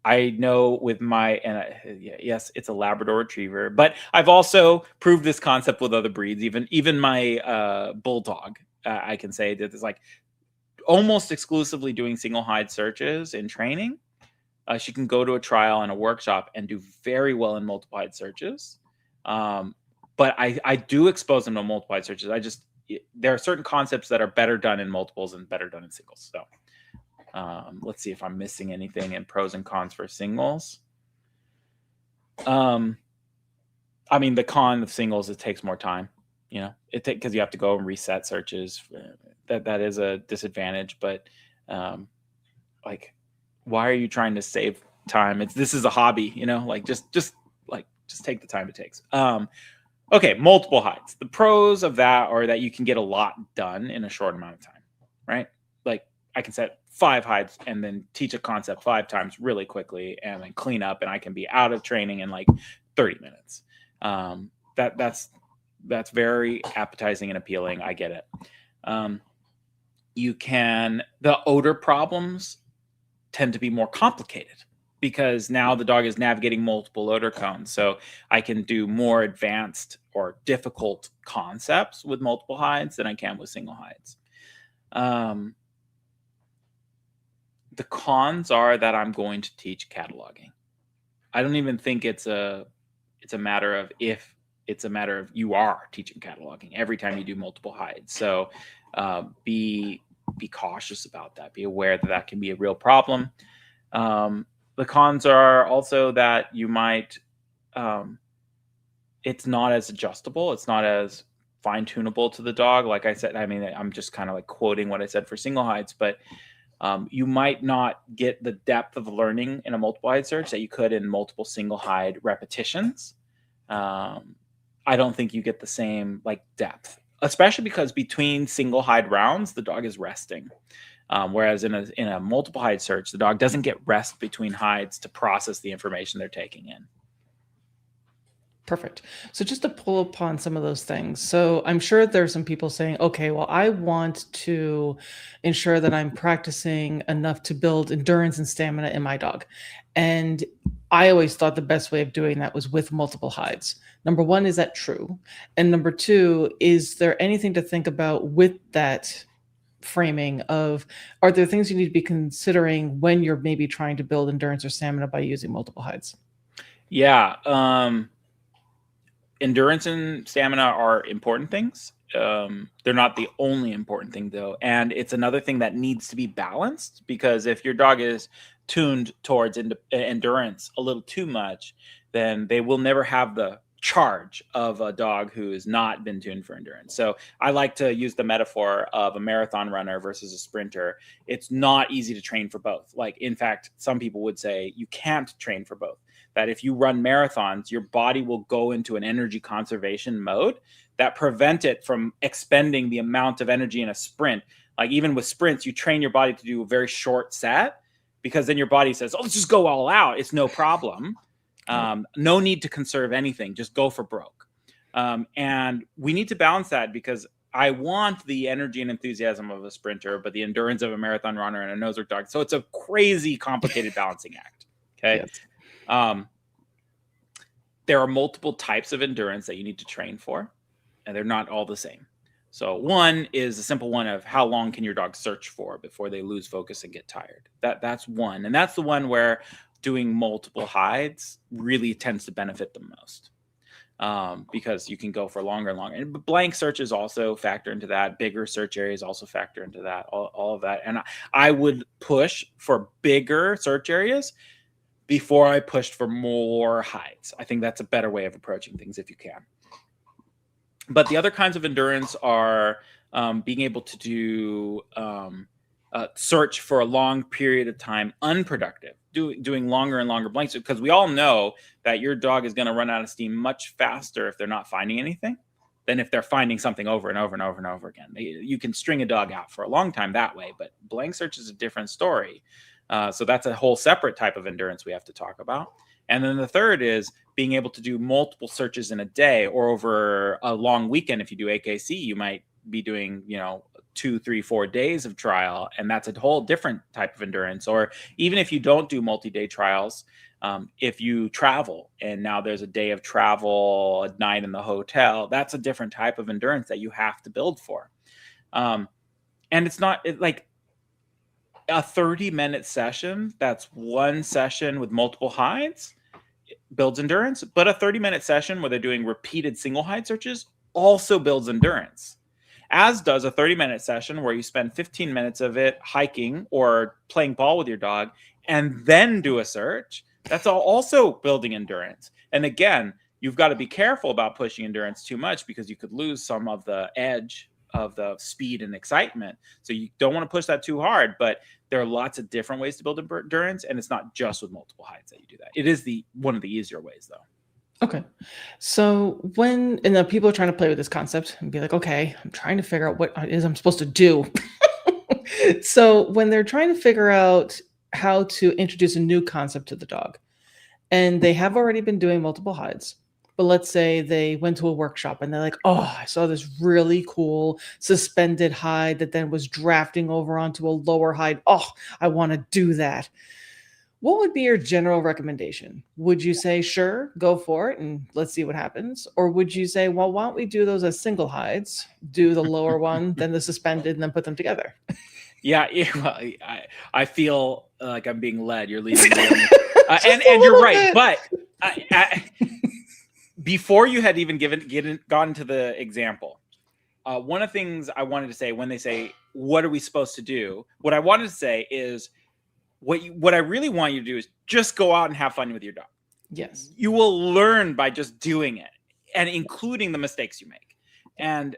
B: I know with yes, it's a Labrador Retriever, but I've also proved this concept with other breeds. Even my Bulldog, I can say that it's like almost exclusively doing single hide searches in training. She can go to a trial and a workshop and do very well in multiple hide searches. But I do expose them to multiple hide searches. There are certain concepts that are better done in multiples and better done in singles. So let's see if I'm missing anything in pros and cons for singles. I mean, the con of singles, it takes more time, because you have to go and reset searches. That is a disadvantage, but like, why are you trying to save time? This is a hobby, like just take the time it takes. Okay, multiple hides. The pros of that are that you can get a lot done in a short amount of time, right? Like, I can set 5 hides and then teach a concept 5 times really quickly and then clean up, and I can be out of training in like 30 minutes. That's very appetizing and appealing. I get it. The odor problems tend to be more complicated, because now the dog is navigating multiple odor cones. So I can do more advanced or difficult concepts with multiple hides than I can with single hides. The cons are that I'm going to teach cataloging. I don't even think it's a matter of if, it's a matter of you are teaching cataloging every time you do multiple hides. So be cautious about that. Be aware that can be a real problem. The cons are also that you might, it's not as adjustable. It's not as fine tunable to the dog. Like I said, I mean, I'm just kind of like quoting what I said for single hides, but you might not get the depth of learning in a multiple hide search that you could in multiple single hide repetitions. I don't think you get the same like depth, especially because between single hide rounds, the dog is resting. Whereas in a multiple hide search, the dog doesn't get rest between hides to process the information they're taking in.
A: Perfect. So just to pull upon some of those things. So I'm sure there's some people saying, okay, well, I want to ensure that I'm practicing enough to build endurance and stamina in my dog. And I always thought the best way of doing that was with multiple hides. Number one, is that true? And number two, is there anything to think about with that framing of, are there things you need to be considering when you're maybe trying to build endurance or stamina by using multiple hides?
B: Yeah. endurance and stamina are important things. They're not the only important thing, though. And it's another thing that needs to be balanced, because if your dog is tuned towards endurance a little too much, then they will never have the charge of a dog who has not been tuned for endurance. So I like to use the metaphor of a marathon runner versus a sprinter. It's not easy to train for both. Like, in fact, some people would say you can't train for both. That if you run marathons, your body will go into an energy conservation mode that prevent it from expending the amount of energy in a sprint. Like, even with sprints, you train your body to do a very short set, because then your body says, oh, let's just go all out. It's no problem. No need to conserve anything. Just go for broke. And we need to balance that, because I want the energy and enthusiasm of a sprinter, but the endurance of a marathon runner and a nose work dog. So it's a crazy, complicated balancing act. Okay. Yes. There are multiple types of endurance that you need to train for, and they're not all the same. So one is a simple one of how long can your dog search for before they lose focus and get tired. That's one. And that's the one where doing multiple hides really tends to benefit the most, because you can go for longer and longer. And blank searches also factor into that. Bigger search areas also factor into that, all of that. And I would push for bigger search areas before I pushed for more hides. I think that's a better way of approaching things if you can. But the other kinds of endurance are being able to do search for a long period of time unproductive, doing longer and longer blanks, because we all know that your dog is going to run out of steam much faster if they're not finding anything than if they're finding something over and over and over and over again. You can string a dog out for a long time that way, but blank search is a different story. So that's a whole separate type of endurance we have to talk about. And then the third is being able to do multiple searches in a day or over a long weekend. If you do AKC, you might be doing, 2, 3, 4 days of trial, and that's a whole different type of endurance. Or even if you don't do multi-day trials, if you travel and now there's a day of travel, a night in the hotel, that's a different type of endurance that you have to build for. And it's not like a 30-minute session. That's one session with multiple hides builds endurance, but a 30-minute session where they're doing repeated single hide searches also builds endurance, as does a 30-minute session where you spend 15 minutes of it hiking or playing ball with your dog and then do a search. That's also building endurance. And again, you've got to be careful about pushing endurance too much, because you could lose some of the edge of the speed and excitement. So you don't want to push that too hard, but there are lots of different ways to build endurance, and it's not just with multiple hides that you do that. It is one of the easier ways, though.
A: Okay. So and then people are trying to play with this concept and be like, okay, I'm trying to figure out what it is I'm supposed to do. So when they're trying to figure out how to introduce a new concept to the dog, and they have already been doing multiple hides, but let's say they went to a workshop and they're like, oh, I saw this really cool suspended hide that then was drafting over onto a lower hide. Oh, I want to do that. What would be your general recommendation? Would you say, sure, go for it and let's see what happens? Or would you say, well, why don't we do those as single hides, do the lower one, then the suspended, and then put them together?
B: Yeah, well, I feel like I'm being led. You're leading me. And you're right. But before you had even gotten to the example, one of the things I wanted to say when they say, what are we supposed to do? What I wanted to say is, what I really want you to do is just go out and have fun with your dog.
A: Yes.
B: You will learn by just doing it, and including the mistakes you make. And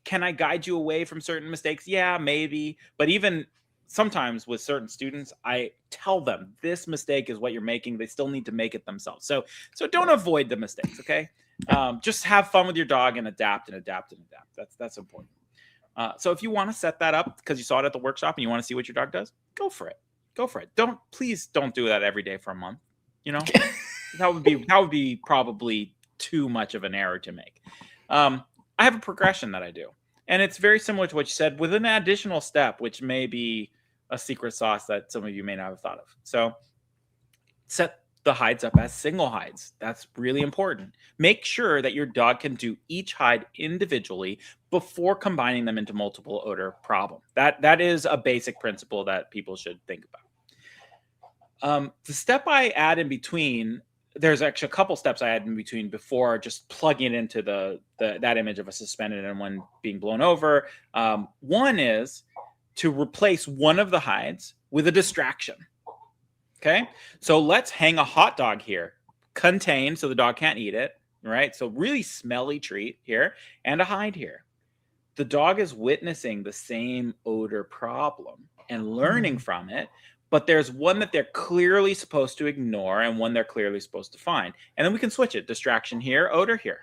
B: can I guide you away from certain mistakes? Yeah, maybe. But even sometimes with certain students, I tell them this mistake is what you're making. They still need to make it themselves. So don't avoid the mistakes, okay? Just have fun with your dog and adapt and adapt and adapt. That's important. So if you want to set that up because you saw it at the workshop and you want to see what your dog does, go for it. Go for it. Please don't do that every day for a month. That would be probably too much of an error to make. I have a progression that I do, and it's very similar to what you said, with an additional step, which may be a secret sauce that some of you may not have thought of. So set the hides up as single hides. That's really important. Make sure that your dog can do each hide individually before combining them into multiple odor problem. That is a basic principle that people should think about. The step I add in between there's actually a couple steps I had in between before just plugging it into that image of a suspended and one being blown over. One is to replace one of the hides with a distraction. Okay, so let's hang a hot dog here, contained so the dog can't eat it, right? So really smelly treat here, and a hide here. The dog is witnessing the same odor problem and learning from it, but there's one that they're clearly supposed to ignore and one they're clearly supposed to find. And then we can switch it, distraction here, odor here.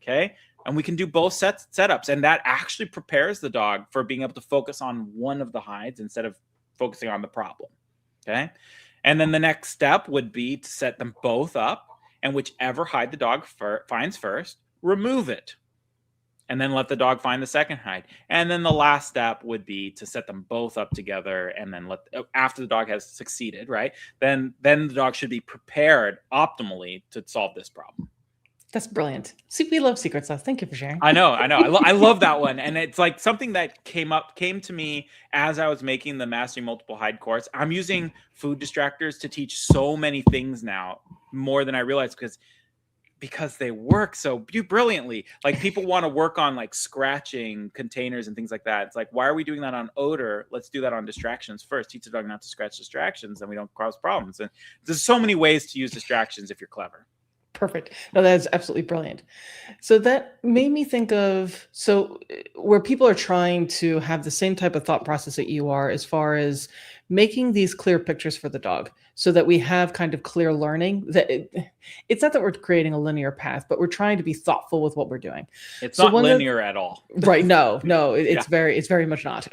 B: Okay, and we can do both setups, and that actually prepares the dog for being able to focus on one of the hides instead of focusing on the problem. Okay, and then the next step would be to set them both up, and whichever hide the dog finds first, remove it, and then let the dog find the second hide. And then the last step would be to set them both up together, and then after the dog has succeeded, right? Then the dog should be prepared optimally to solve this problem.
A: That's brilliant. See, we love secret sauce. Thank you for sharing.
B: I know. I love that one. And it's like something that came to me as I was making the Mastering Multiple Hide course. I'm using food distractors to teach so many things now, more than I realized, because they work so brilliantly. Like, people want to work on like scratching containers and things like that. It's like, why are we doing that on odor? Let's do that on distractions first. Teach the dog not to scratch distractions, and we don't cause problems. And there's so many ways to use distractions if you're clever.
A: Perfect. No, that's absolutely brilliant. So that made me think of, where people are trying to have the same type of thought process that you are, as far as making these clear pictures for the dog, so that we have kind of clear learning. That it's not that we're creating a linear path, but we're trying to be thoughtful with what we're doing.
B: It's not linear at all.
A: Right. No, it's very much not.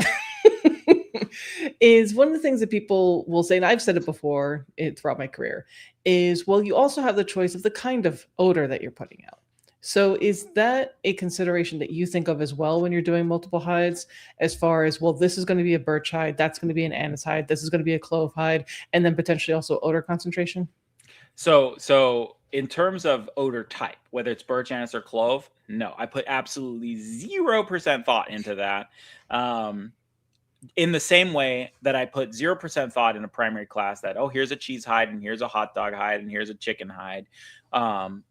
A: Is one of the things that people will say, and I've said it before throughout my career, is, well, you also have the choice of the kind of odor that you're putting out. So is that a consideration that you think of as well when you're doing multiple hides, as far as, well, this is going to be a birch hide, that's going to be an anise hide, this is going to be a clove hide, and then potentially also odor concentration?
B: So in terms of odor type, whether it's birch, anise, or clove, no, I put absolutely 0% thought into that. In the same way that I put 0% thought in a primary class that, oh, here's a cheese hide, and here's a hot dog hide, and here's a chicken hide. I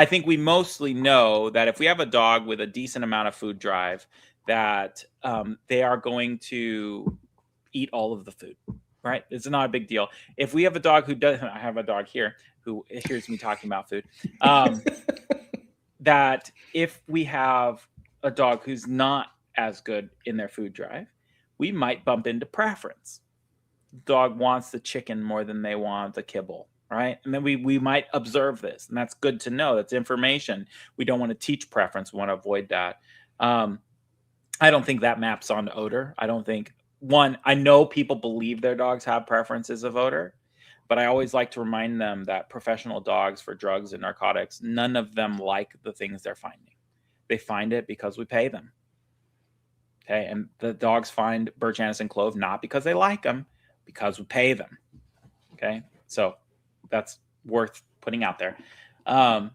B: think we mostly know that if we have a dog with a decent amount of food drive, that they are going to eat all of the food, right? It's not a big deal. If we have a dog who doesn't, I have a dog here who hears me talking about food, that if we have a dog who's not as good in their food drive, we might bump into preference. The dog wants the chicken more than they want the kibble, right? And then we might observe this, and that's good to know. That's information. We don't want to teach preference. We want to avoid that. I don't think that maps onto odor. I don't think, I know people believe their dogs have preferences of odor, but I always like to remind them that professional dogs for drugs and narcotics, none of them like the things they're finding. They find it because we pay them. Okay, and the dogs find birch, anise, and clove not because they like them, because we pay them. Okay, so that's worth putting out there. I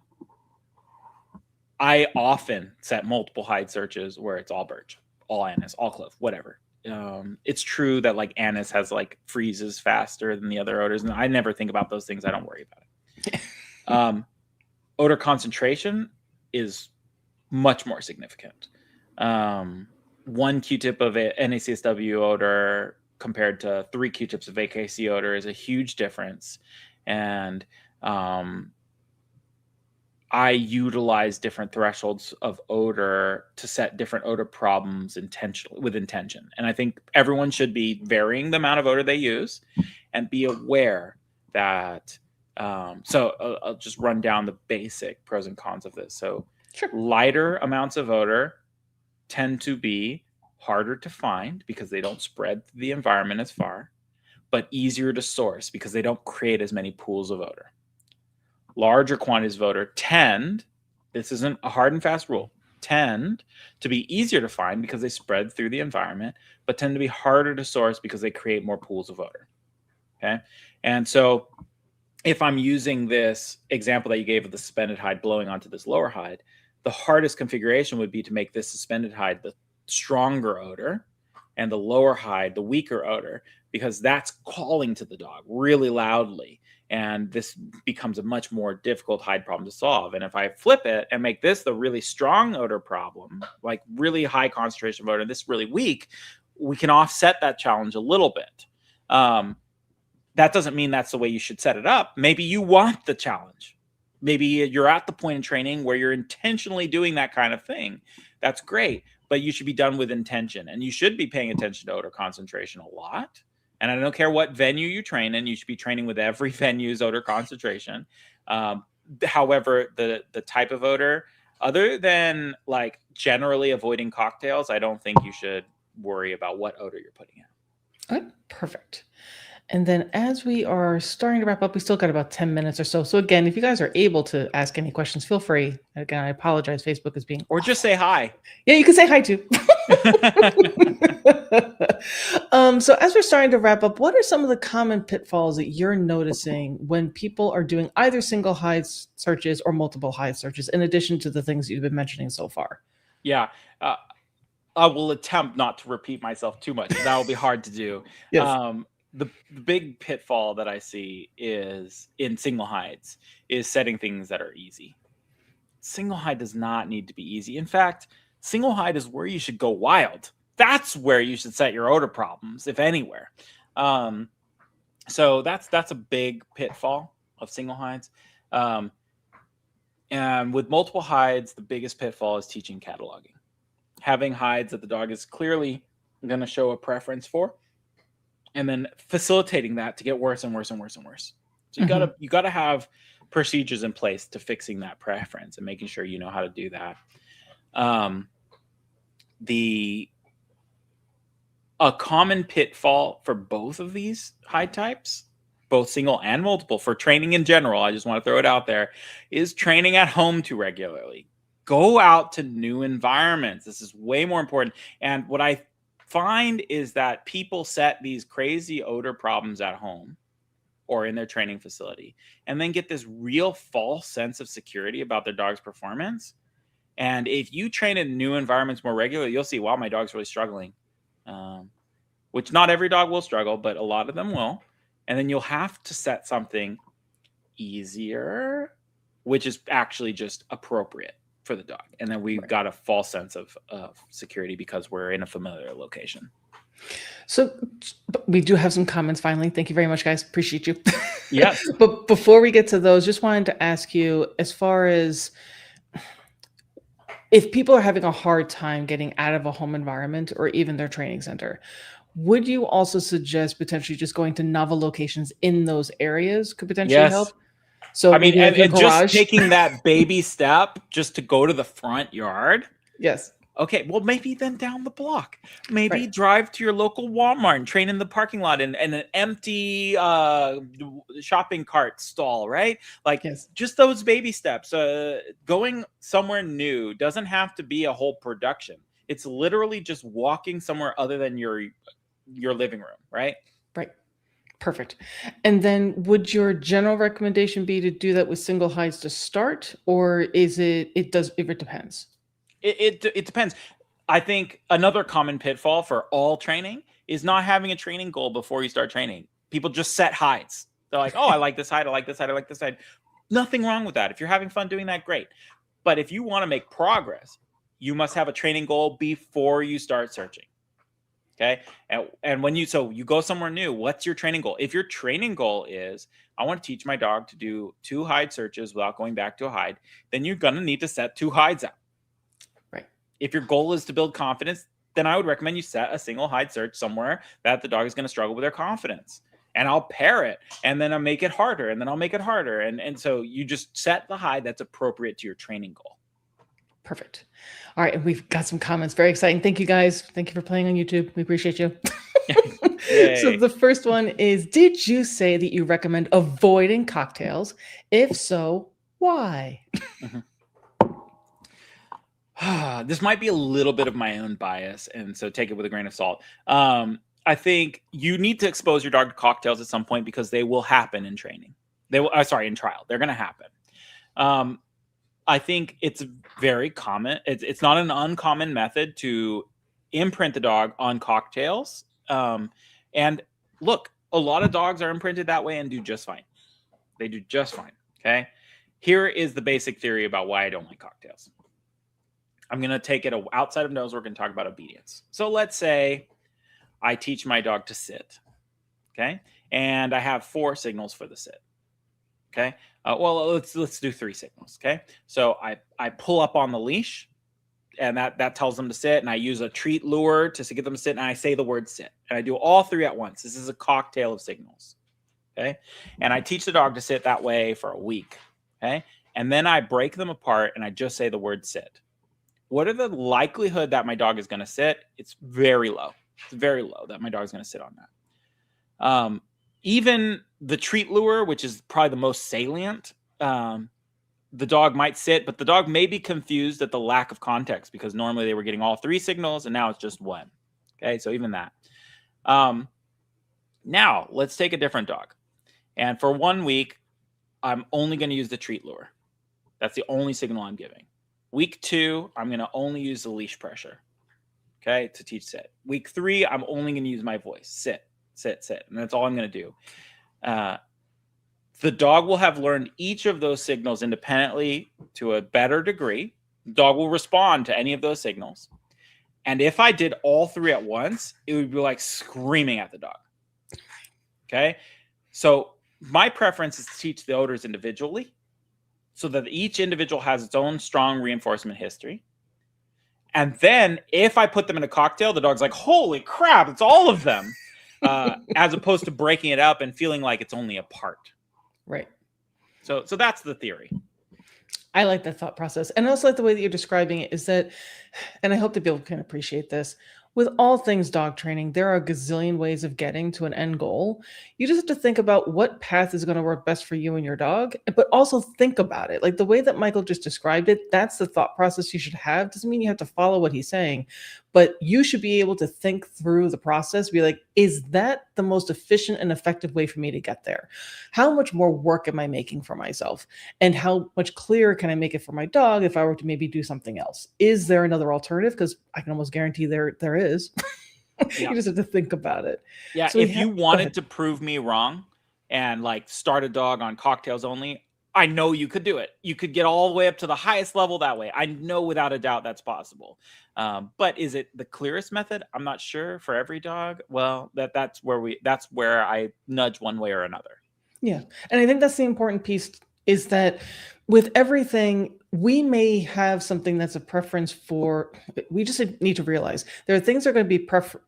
B: often set multiple hide searches where it's all birch, all anise, all clove, whatever. It's true that like anise has like freezes faster than the other odors, and I never think about those things. I don't worry about it. Odor concentration is much more significant. One Q-tip of NACSW odor compared to 3 Q-tips of AKC odor is a huge difference. And I utilize different thresholds of odor to set different odor problems with intention. And I think everyone should be varying the amount of odor they use and be aware that, so I'll just run down the basic pros and cons of this. So sure. Lighter amounts of odor tend to be harder to find because they don't spread through the environment as far, but easier to source because they don't create as many pools of odor. Larger quantities of odor this isn't a hard and fast rule, tend to be easier to find because they spread through the environment, but tend to be harder to source because they create more pools of odor. Okay. And so if I'm using this example that you gave of the suspended hide blowing onto this lower hide, the hardest configuration would be to make this suspended hide the stronger odor and the lower hide the weaker odor, because that's calling to the dog really loudly. And this becomes a much more difficult hide problem to solve. And if I flip it and make this the really strong odor problem, like really high concentration of odor, this really weak, we can offset that challenge a little bit. That doesn't mean that's the way you should set it up. Maybe you want the challenge. Maybe you're at the point in training where you're intentionally doing that kind of thing. That's great, but you should be done with intention, and you should be paying attention to odor concentration a lot. And I don't care what venue you train in, you should be training with every venue's odor concentration. However, the type of odor, other than like generally avoiding cocktails, I don't think you should worry about what odor you're putting in.
A: All right, perfect. And then as we are starting to wrap up, we still got about 10 minutes or so. So again, if you guys are able to ask any questions, feel free. Again, I apologize. Facebook is being...
B: Or just say hi.
A: Yeah, you can say hi too. So as we're starting to wrap up, what are some of the common pitfalls that you're noticing when people are doing either single hide searches or multiple hide searches, in addition to the things you've been mentioning so far?
B: Yeah. I will attempt not to repeat myself too much. That will be hard to do.
A: Yes.
B: The big pitfall that I see is in single hides is setting things that are easy. Single hide does not need to be easy. In fact, single hide is where you should go wild. That's where you should set your odor problems, if anywhere. So that's a big pitfall of single hides. And with multiple hides, the biggest pitfall is teaching cataloging. Having hides that the dog is clearly going to show a preference for, and then facilitating that to get worse and worse and worse and worse. So you gotta have procedures in place to fixing that preference and making sure you know how to do that. A common pitfall for both of these hide types, both single and multiple, for training in general, I just want to throw it out there, is training at home too regularly. Go out to new environments. This is way more important. And what I find is that people set these crazy odor problems at home or in their training facility and then get this real false sense of security about their dog's performance. And if you train in new environments more regularly, you'll see, wow, my dog's really struggling. Which not every dog will struggle, but a lot of them will. And then you'll have to set something easier, which is actually just appropriate for the dog. And then we've got a false sense of security because we're in a familiar location.
A: So we do have some comments finally. Thank you very much, guys. Appreciate you.
B: Yes.
A: But before we get to those, just wanted to ask you, as far as if people are having a hard time getting out of a home environment or even their training center, would you also suggest potentially just going to novel locations in those areas could potentially help? So
B: I mean, and just taking that baby step just to go to the front yard.
A: Yes.
B: Okay, well, maybe then down the block. Maybe drive to your local Walmart and train in the parking lot in an empty shopping cart stall, right? Like, just those baby steps. Going somewhere new doesn't have to be a whole production. It's literally just walking somewhere other than your living room, right?
A: Right. Perfect. And then would your general recommendation be to do that with single hides to start, or is it depends?
B: It depends. I think another common pitfall for all training is not having a training goal before you start training. People just set hides. They're like, oh, I like this hide. I like this hide. I like this hide. Nothing wrong with that. If you're having fun doing that, great. But if you want to make progress, you must have a training goal before you start searching. Okay. And when you go somewhere new, what's your training goal? If your training goal is, I want to teach my dog to do 2 hide searches without going back to a hide, then you're going to need to set 2 hides out.
A: Right.
B: If your goal is to build confidence, then I would recommend you set a single hide search somewhere that the dog is going to struggle with their confidence. And I'll pair it, and then I'll make it harder, and then I'll make it harder. And so you just set the hide that's appropriate to your training goal.
A: Perfect. All right. And we've got some comments. Very exciting. Thank you, guys. Thank you for playing on YouTube. We appreciate you. So the first one is, did you say that you recommend avoiding cocktails? If so, why?
B: This might be a little bit of my own bias, and so take it with a grain of salt. I think you need to expose your dog to cocktails at some point because they will happen in training. In trial. They're going to happen. I think it's very common. It's not an uncommon method to imprint the dog on cocktails. And look, a lot of dogs are imprinted that way and do just fine. They do just fine. Okay. Here is the basic theory about why I don't like cocktails. I'm going to take it outside of nose work and talk about obedience. So let's say I teach my dog to sit. Okay. And I have 4 signals for the sit. Okay. Well, let's do 3 signals. Okay. So I pull up on the leash, and that tells them to sit. And I use a treat lure to get them to sit. And I say the word sit. And I do all 3 at once. This is a cocktail of signals. Okay. And I teach the dog to sit that way for a week. Okay. And then I break them apart and I just say the word sit. What are the likelihood that my dog is going to sit? It's very low. It's very low that my dog is going to sit on that. Even the treat lure, which is probably the most salient, the dog might sit, but the dog may be confused at the lack of context because normally they were getting all 3 signals and now it's just 1. Okay, so even that. Now, let's take a different dog. And for 1 week, I'm only going to use the treat lure. That's the only signal I'm giving. Week 2, I'm going to only use the leash pressure, okay, to teach sit. Week 3, I'm only going to use my voice. Sit, sit, sit. And that's all I'm going to do. The dog will have learned each of those signals independently to a better degree. The dog will respond to any of those signals. And if I did all 3 at once, it would be like screaming at the dog. Okay? So my preference is to teach the odors individually so that each individual has its own strong reinforcement history. And then if I put them in a cocktail, the dog's like, holy crap, it's all of them. As opposed to breaking it up and feeling like it's only a part.
A: Right.
B: So that's the theory.
A: I like that thought process. And I also like the way that you're describing it is that, and I hope that people can appreciate this, with all things dog training, there are a gazillion ways of getting to an end goal. You just have to think about what path is going to work best for you and your dog, but also think about it. Like the way that Michael just described it, that's the thought process you should have. Doesn't mean you have to follow what he's saying, but you should be able to think through the process, be like, is that the most efficient and effective way for me to get there? How much more work am I making for myself? And how much clearer can I make it for my dog if I were to maybe do something else? Is there another alternative? Because I can almost guarantee there is.
B: Yeah.
A: You just have to think about it.
B: Yeah,
A: So
B: if you wanted to prove me wrong and like start a dog on cocktails only, I know you could do it. You could get all the way up to the highest level that way. I know without a doubt that's possible. But is it the clearest method? I'm not sure for every dog. Well, that's where I nudge one way or another.
A: Yeah. And I think that's the important piece is that with everything, we may have something that's a preference for, we just need to realize there are things that are going to be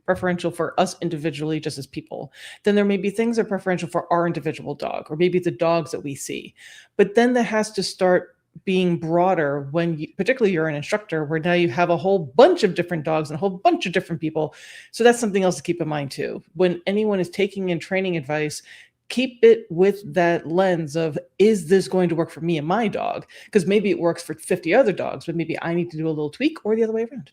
A: preferential for us individually, just as people. Then there may be things that are preferential for our individual dog, or maybe the dogs that we see. But then that has to start being broader when you, particularly you're an instructor, where now you have a whole bunch of different dogs and a whole bunch of different people. So that's something else to keep in mind too. When anyone is taking in training advice, keep it with that lens of, is this going to work for me and my dog? Because maybe it works for 50 other dogs, but maybe I need to do a little tweak or the other way around.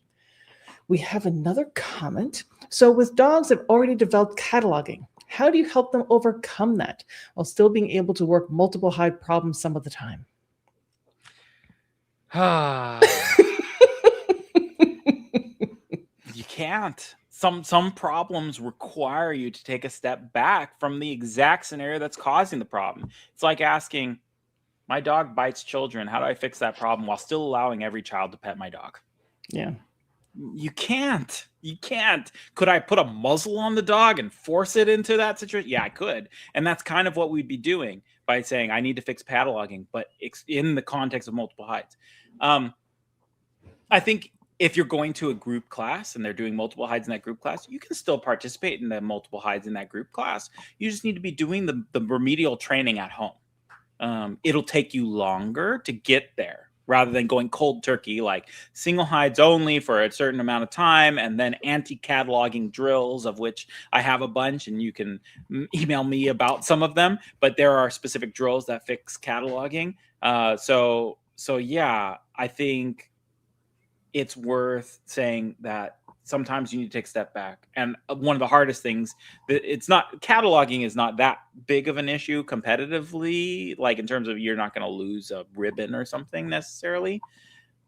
A: We have another comment. So with dogs that have already developed cataloging, how do you help them overcome that while still being able to work multiple hide problems some of the time?
B: You can't. Some problems require you to take a step back from the exact scenario that's causing the problem. It's like asking, my dog bites children. How do I fix that problem while still allowing every child to pet my dog?
A: Yeah.
B: You can't. You can't. Could I put a muzzle on the dog and force it into that situation? Yeah, I could. And that's kind of what we'd be doing by saying, I need to fix cataloguing, but in the context of multiple hides. I think if you're going to a group class and they're doing multiple hides in that group class, you can still participate in the multiple hides in that group class. You just need to be doing the remedial training at home. It'll take you longer to get there rather than going cold turkey, like single hides only for a certain amount of time, and then anti-cataloging drills, of which I have a bunch, and you can email me about some of them. But there are specific drills that fix cataloging. So yeah, I think it's worth saying that sometimes you need to take a step back. And one of the hardest things, it's not, cataloging is not that big of an issue competitively, like in terms of you're not going to lose a ribbon or something necessarily.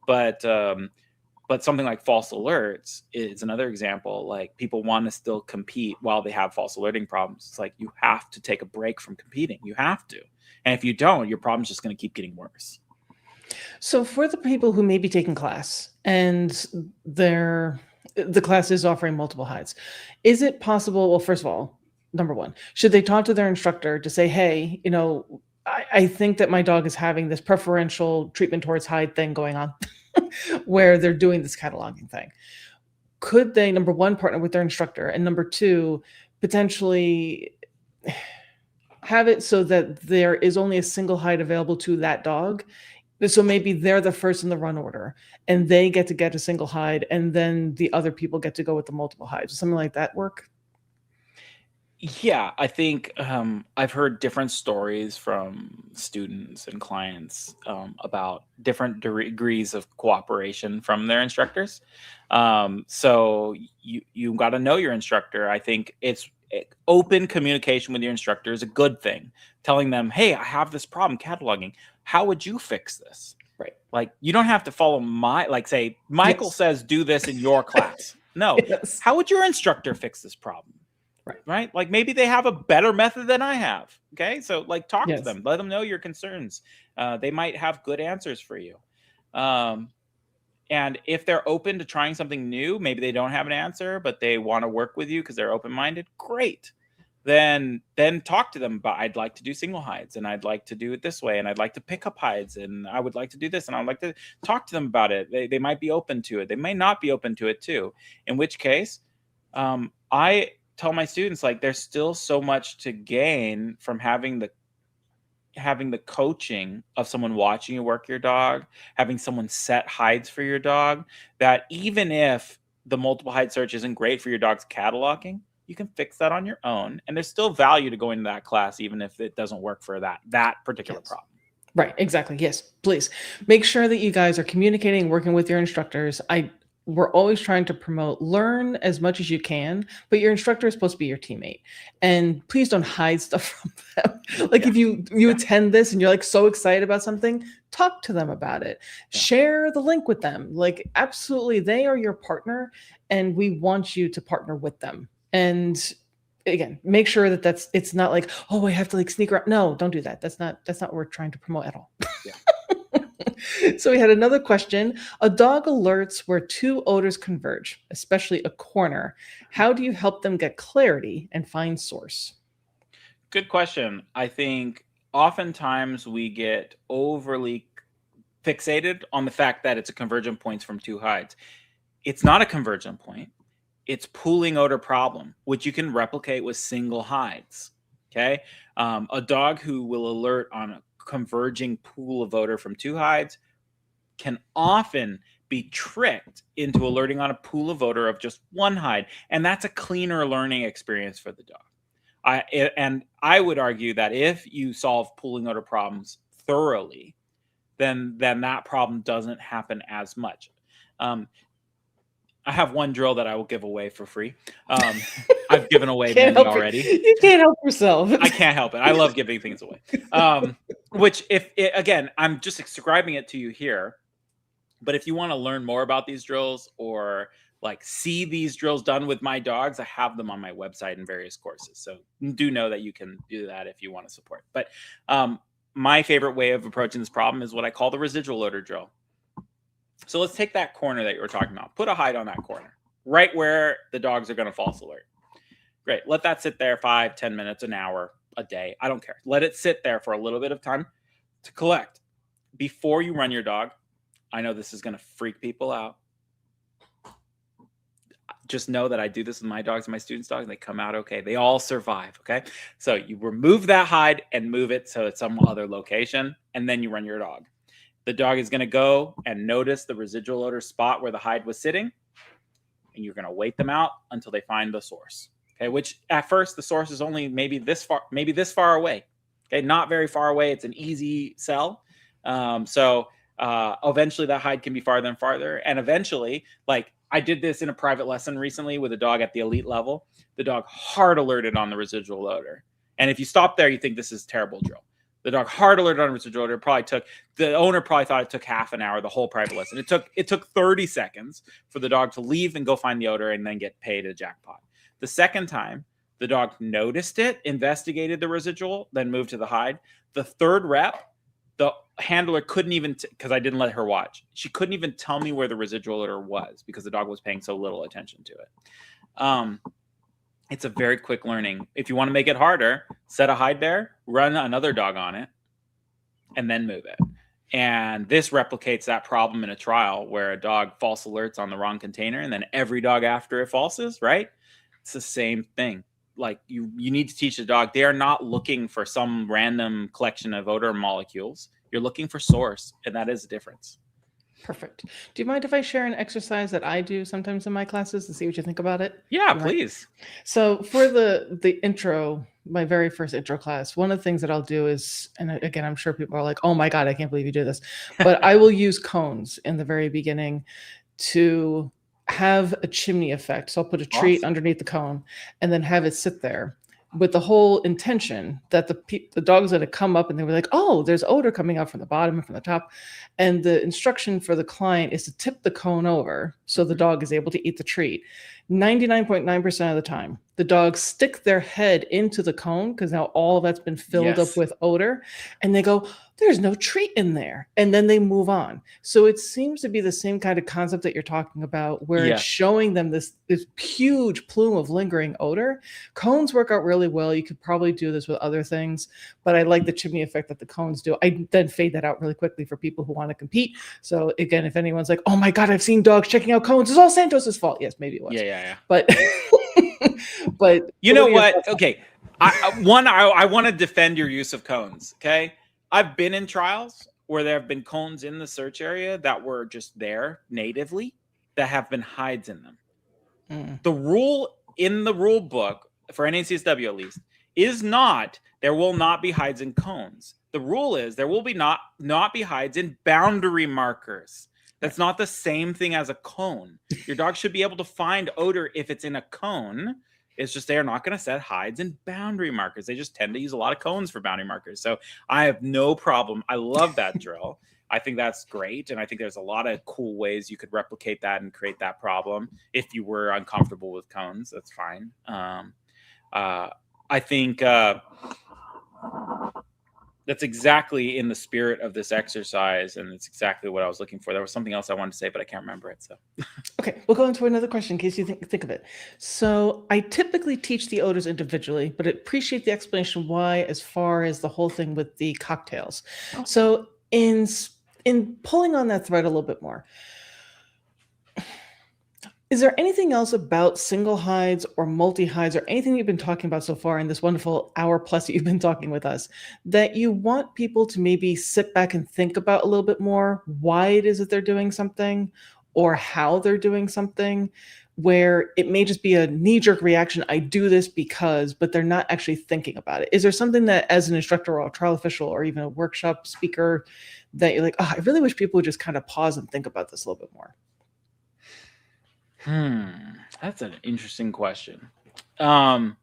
B: But something like false alerts is another example. Like people want to still compete while they have false alerting problems. It's like you have to take a break from competing. You have to. And if you don't, your problem's just going to keep getting worse.
A: So for the people who may be taking class and the class is offering multiple hides, is it possible? Well, first of all, number one, should they talk to their instructor to say, hey, I think that my dog is having this preferential treatment towards hide thing going on where they're doing this cataloging thing? Could they, number one, partner with their instructor, and number two, potentially have it so that there is only a single hide available to that dog? So maybe they're the first in the run order and they get to get a single hide, and then the other people get to go with the multiple hides. Does something like that work?
B: Yeah, I think I've heard different stories from students and clients about different degrees of cooperation from their instructors. So you got to know your instructor. I think open communication with your instructor is a good thing. Telling them, hey, I have this problem cataloging. How would you fix this?
A: Right.
B: Like, you don't have to follow say Michael says do this in your class. No.
A: Yes.
B: How would your instructor fix this problem? Right. Like, maybe they have a better method than I have. Okay. So like, talk to them, let them know your concerns. They might have good answers for you. And if they're open to trying something new, maybe they don't have an answer, but they want to work with you because they're open-minded. Great. Then talk to them about, I'd like to do single hides and I'd like to do it this way. And I'd like to pick up hides and I would like to do this. And I'd like to talk to them about it. They might be open to it. They may not be open to it too. In which case, I tell my students, like, there's still so much to gain from having the coaching of someone watching you work your dog, having someone set hides for your dog, that even if the multiple hide search isn't great for your dog's cataloging, you can fix that on your own. And there's still value to going to that class, even if it doesn't work for that particular problem.
A: Right. Exactly. Yes. Please make sure that you guys are communicating, working with your instructors. We're always trying to promote, learn as much as you can, but your instructor is supposed to be your teammate. And please don't hide stuff from them. Like, if you attend this and you're like so excited about something, talk to them about it. Share the link with them. Like, absolutely, they are your partner and we want you to partner with them. And again, make sure that it's not like, oh, I have to like sneak around. No, don't do that. That's not what we're trying to promote at all.
B: Yeah.
A: So we had another question. A dog alerts where two odors converge, especially a corner. How do you help them get clarity and find source?
B: Good question. I think oftentimes we get overly fixated on the fact that it's a convergent points from two hides. It's not a convergent point. It's pooling odor problem, which you can replicate with single hides. Okay. A dog who will alert on a converging pool of odor from two hides can often be tricked into alerting on a pool of odor of just one hide. And that's a cleaner learning experience for the dog. I would argue that if you solve pooling odor problems thoroughly, then that problem doesn't happen as much. I have one drill that I will give away for free. I've given away many already.
A: You can't help yourself.
B: I can't help it. I love giving things away. Which, again, I'm just describing it to you here. But if you want to learn more about these drills or like see these drills done with my dogs, I have them on my website in various courses. So do know that you can do that if you want to support. But my favorite way of approaching this problem is what I call the residual odor drill. So let's take that corner that you were talking about. Put a hide on that corner, right where the dogs are going to false alert. Great. Let that sit there 5, 10 minutes, an hour, a day. I don't care. Let it sit there for a little bit of time to collect. Before you run your dog, I know this is going to freak people out. Just know that I do this with my dogs and my students' dogs. They come out okay. They all survive, okay? So you remove that hide and move it so it's some other location, and then you run your dog. The dog is going to go and notice the residual odor spot where the hide was sitting, and you're going to wait them out until they find the source. Okay, which at first the source is only maybe this far away. Okay, not very far away. It's an easy sell. Eventually that hide can be farther and farther, and eventually, like I did this in a private lesson recently with a dog at the elite level. The dog hard alerted on the residual odor, and if you stop there, you think this is a terrible drill. The dog hard alerted on residual odor. The owner probably thought it took half an hour, the whole private lesson. It took 30 seconds for the dog to leave and go find the odor and then get paid a jackpot. The second time, The dog noticed it, investigated the residual, then moved to the hide. The third rep, the handler couldn't even, because I didn't let her watch, she couldn't even tell me where the residual odor was because the dog was paying so little attention to it. It's a very quick learning. If you want to make it harder, set a hide there, run another dog on it, and then move it. And this replicates that problem in a trial where a dog false alerts on the wrong container, and then every dog after it falses, right? It's the same thing. Like you need to teach the dog, they are not looking for some random collection of odor molecules. You're looking for source, and that is the difference.
A: Perfect. Do you mind if I share an exercise that I do sometimes in my classes to see what you think about it?
B: Yeah, please.
A: So for the intro, my very first intro class, one of the things that I'll do is, and again, I'm sure people are like, oh my God, I can't believe you do this. But I will use cones in the very beginning to have a chimney effect. So I'll put a treat underneath the cone and then have it sit there with the whole intention that the dog's going to come up and they were like, oh, there's odor coming out from the bottom and from the top. And the instruction for the client is to tip the cone over so the dog is able to eat the treat. 99.9% of the time, the dogs stick their head into the cone because now all that's been filled up with odor. And they go, there's no treat in there. And then they move on. So it seems to be the same kind of concept that you're talking about, where it's showing them this huge plume of lingering odor. Cones work out really well. You could probably do this with other things, but I like the chimney effect that the cones do. I then fade that out really quickly for people who want to compete. So again, if anyone's like, oh my God, I've seen dogs checking out cones, it's all Santos's fault. Yes, maybe it was.
B: Yeah.
A: But but
B: you know what? Okay. I want to defend your use of cones. Okay. I've been in trials where there have been cones in the search area that were just there natively that have been hides in them. The rule in the rule book for NACSW at least is not there will not be hides in cones. The rule is there will be not be hides in boundary markers. That's not the same thing as a cone. Your dog should be able to find odor if it's in a cone. It's just they're not going to set hides in boundary markers. They just tend to use a lot of cones for boundary markers. So I have no problem. I love that drill. I think that's great. And I think there's a lot of cool ways you could replicate that and create that problem. If you were uncomfortable with cones, that's fine. I think that's exactly in the spirit of this exercise, and it's exactly what I was looking for. There was something else I wanted to say, but I can't remember it. So,
A: okay, we'll go into another question in case you think of it. So, I typically teach the odors individually, but I appreciate the explanation why, as far as the whole thing with the cocktails. So, in pulling on that thread a little bit more, is there anything else about single hides or multi-hides or anything you've been talking about so far in this wonderful hour plus that you've been talking with us that you want people to maybe sit back and think about a little bit more? Why it is that they're doing something or how they're doing something, where it may just be a knee-jerk reaction, I do this because, but they're not actually thinking about it. Is there something that as an instructor or a trial official or even a workshop speaker that you're like, oh, I really wish people would just kind of pause and think about this a little bit more?
B: That's an interesting question. I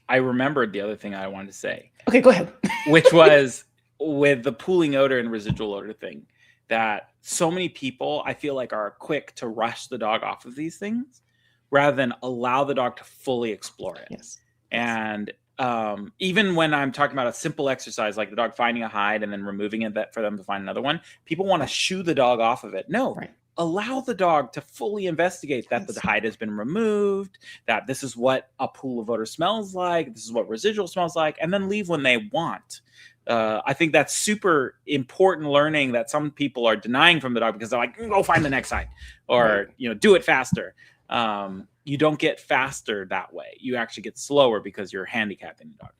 B: remembered the other thing I wanted to say.
A: Okay, go ahead.
B: Which was with the pooling odor and residual odor thing, that so many people I feel like are quick to rush the dog off of these things rather than allow the dog to fully explore it.
A: Yes.
B: And even when I'm talking about a simple exercise like the dog finding a hide and then removing it for them to find another one, people want to shoo the dog off of it. No.
A: Right.
B: Allow the dog to fully investigate that the hide has been removed, that this is what a pool of odor smells like, this is what residual smells like, and then leave when they want. I think that's super important learning that some people are denying from the dog because they're like, go find the next hide, or do it faster. You don't get faster that way. You actually get slower because you're handicapping the dog.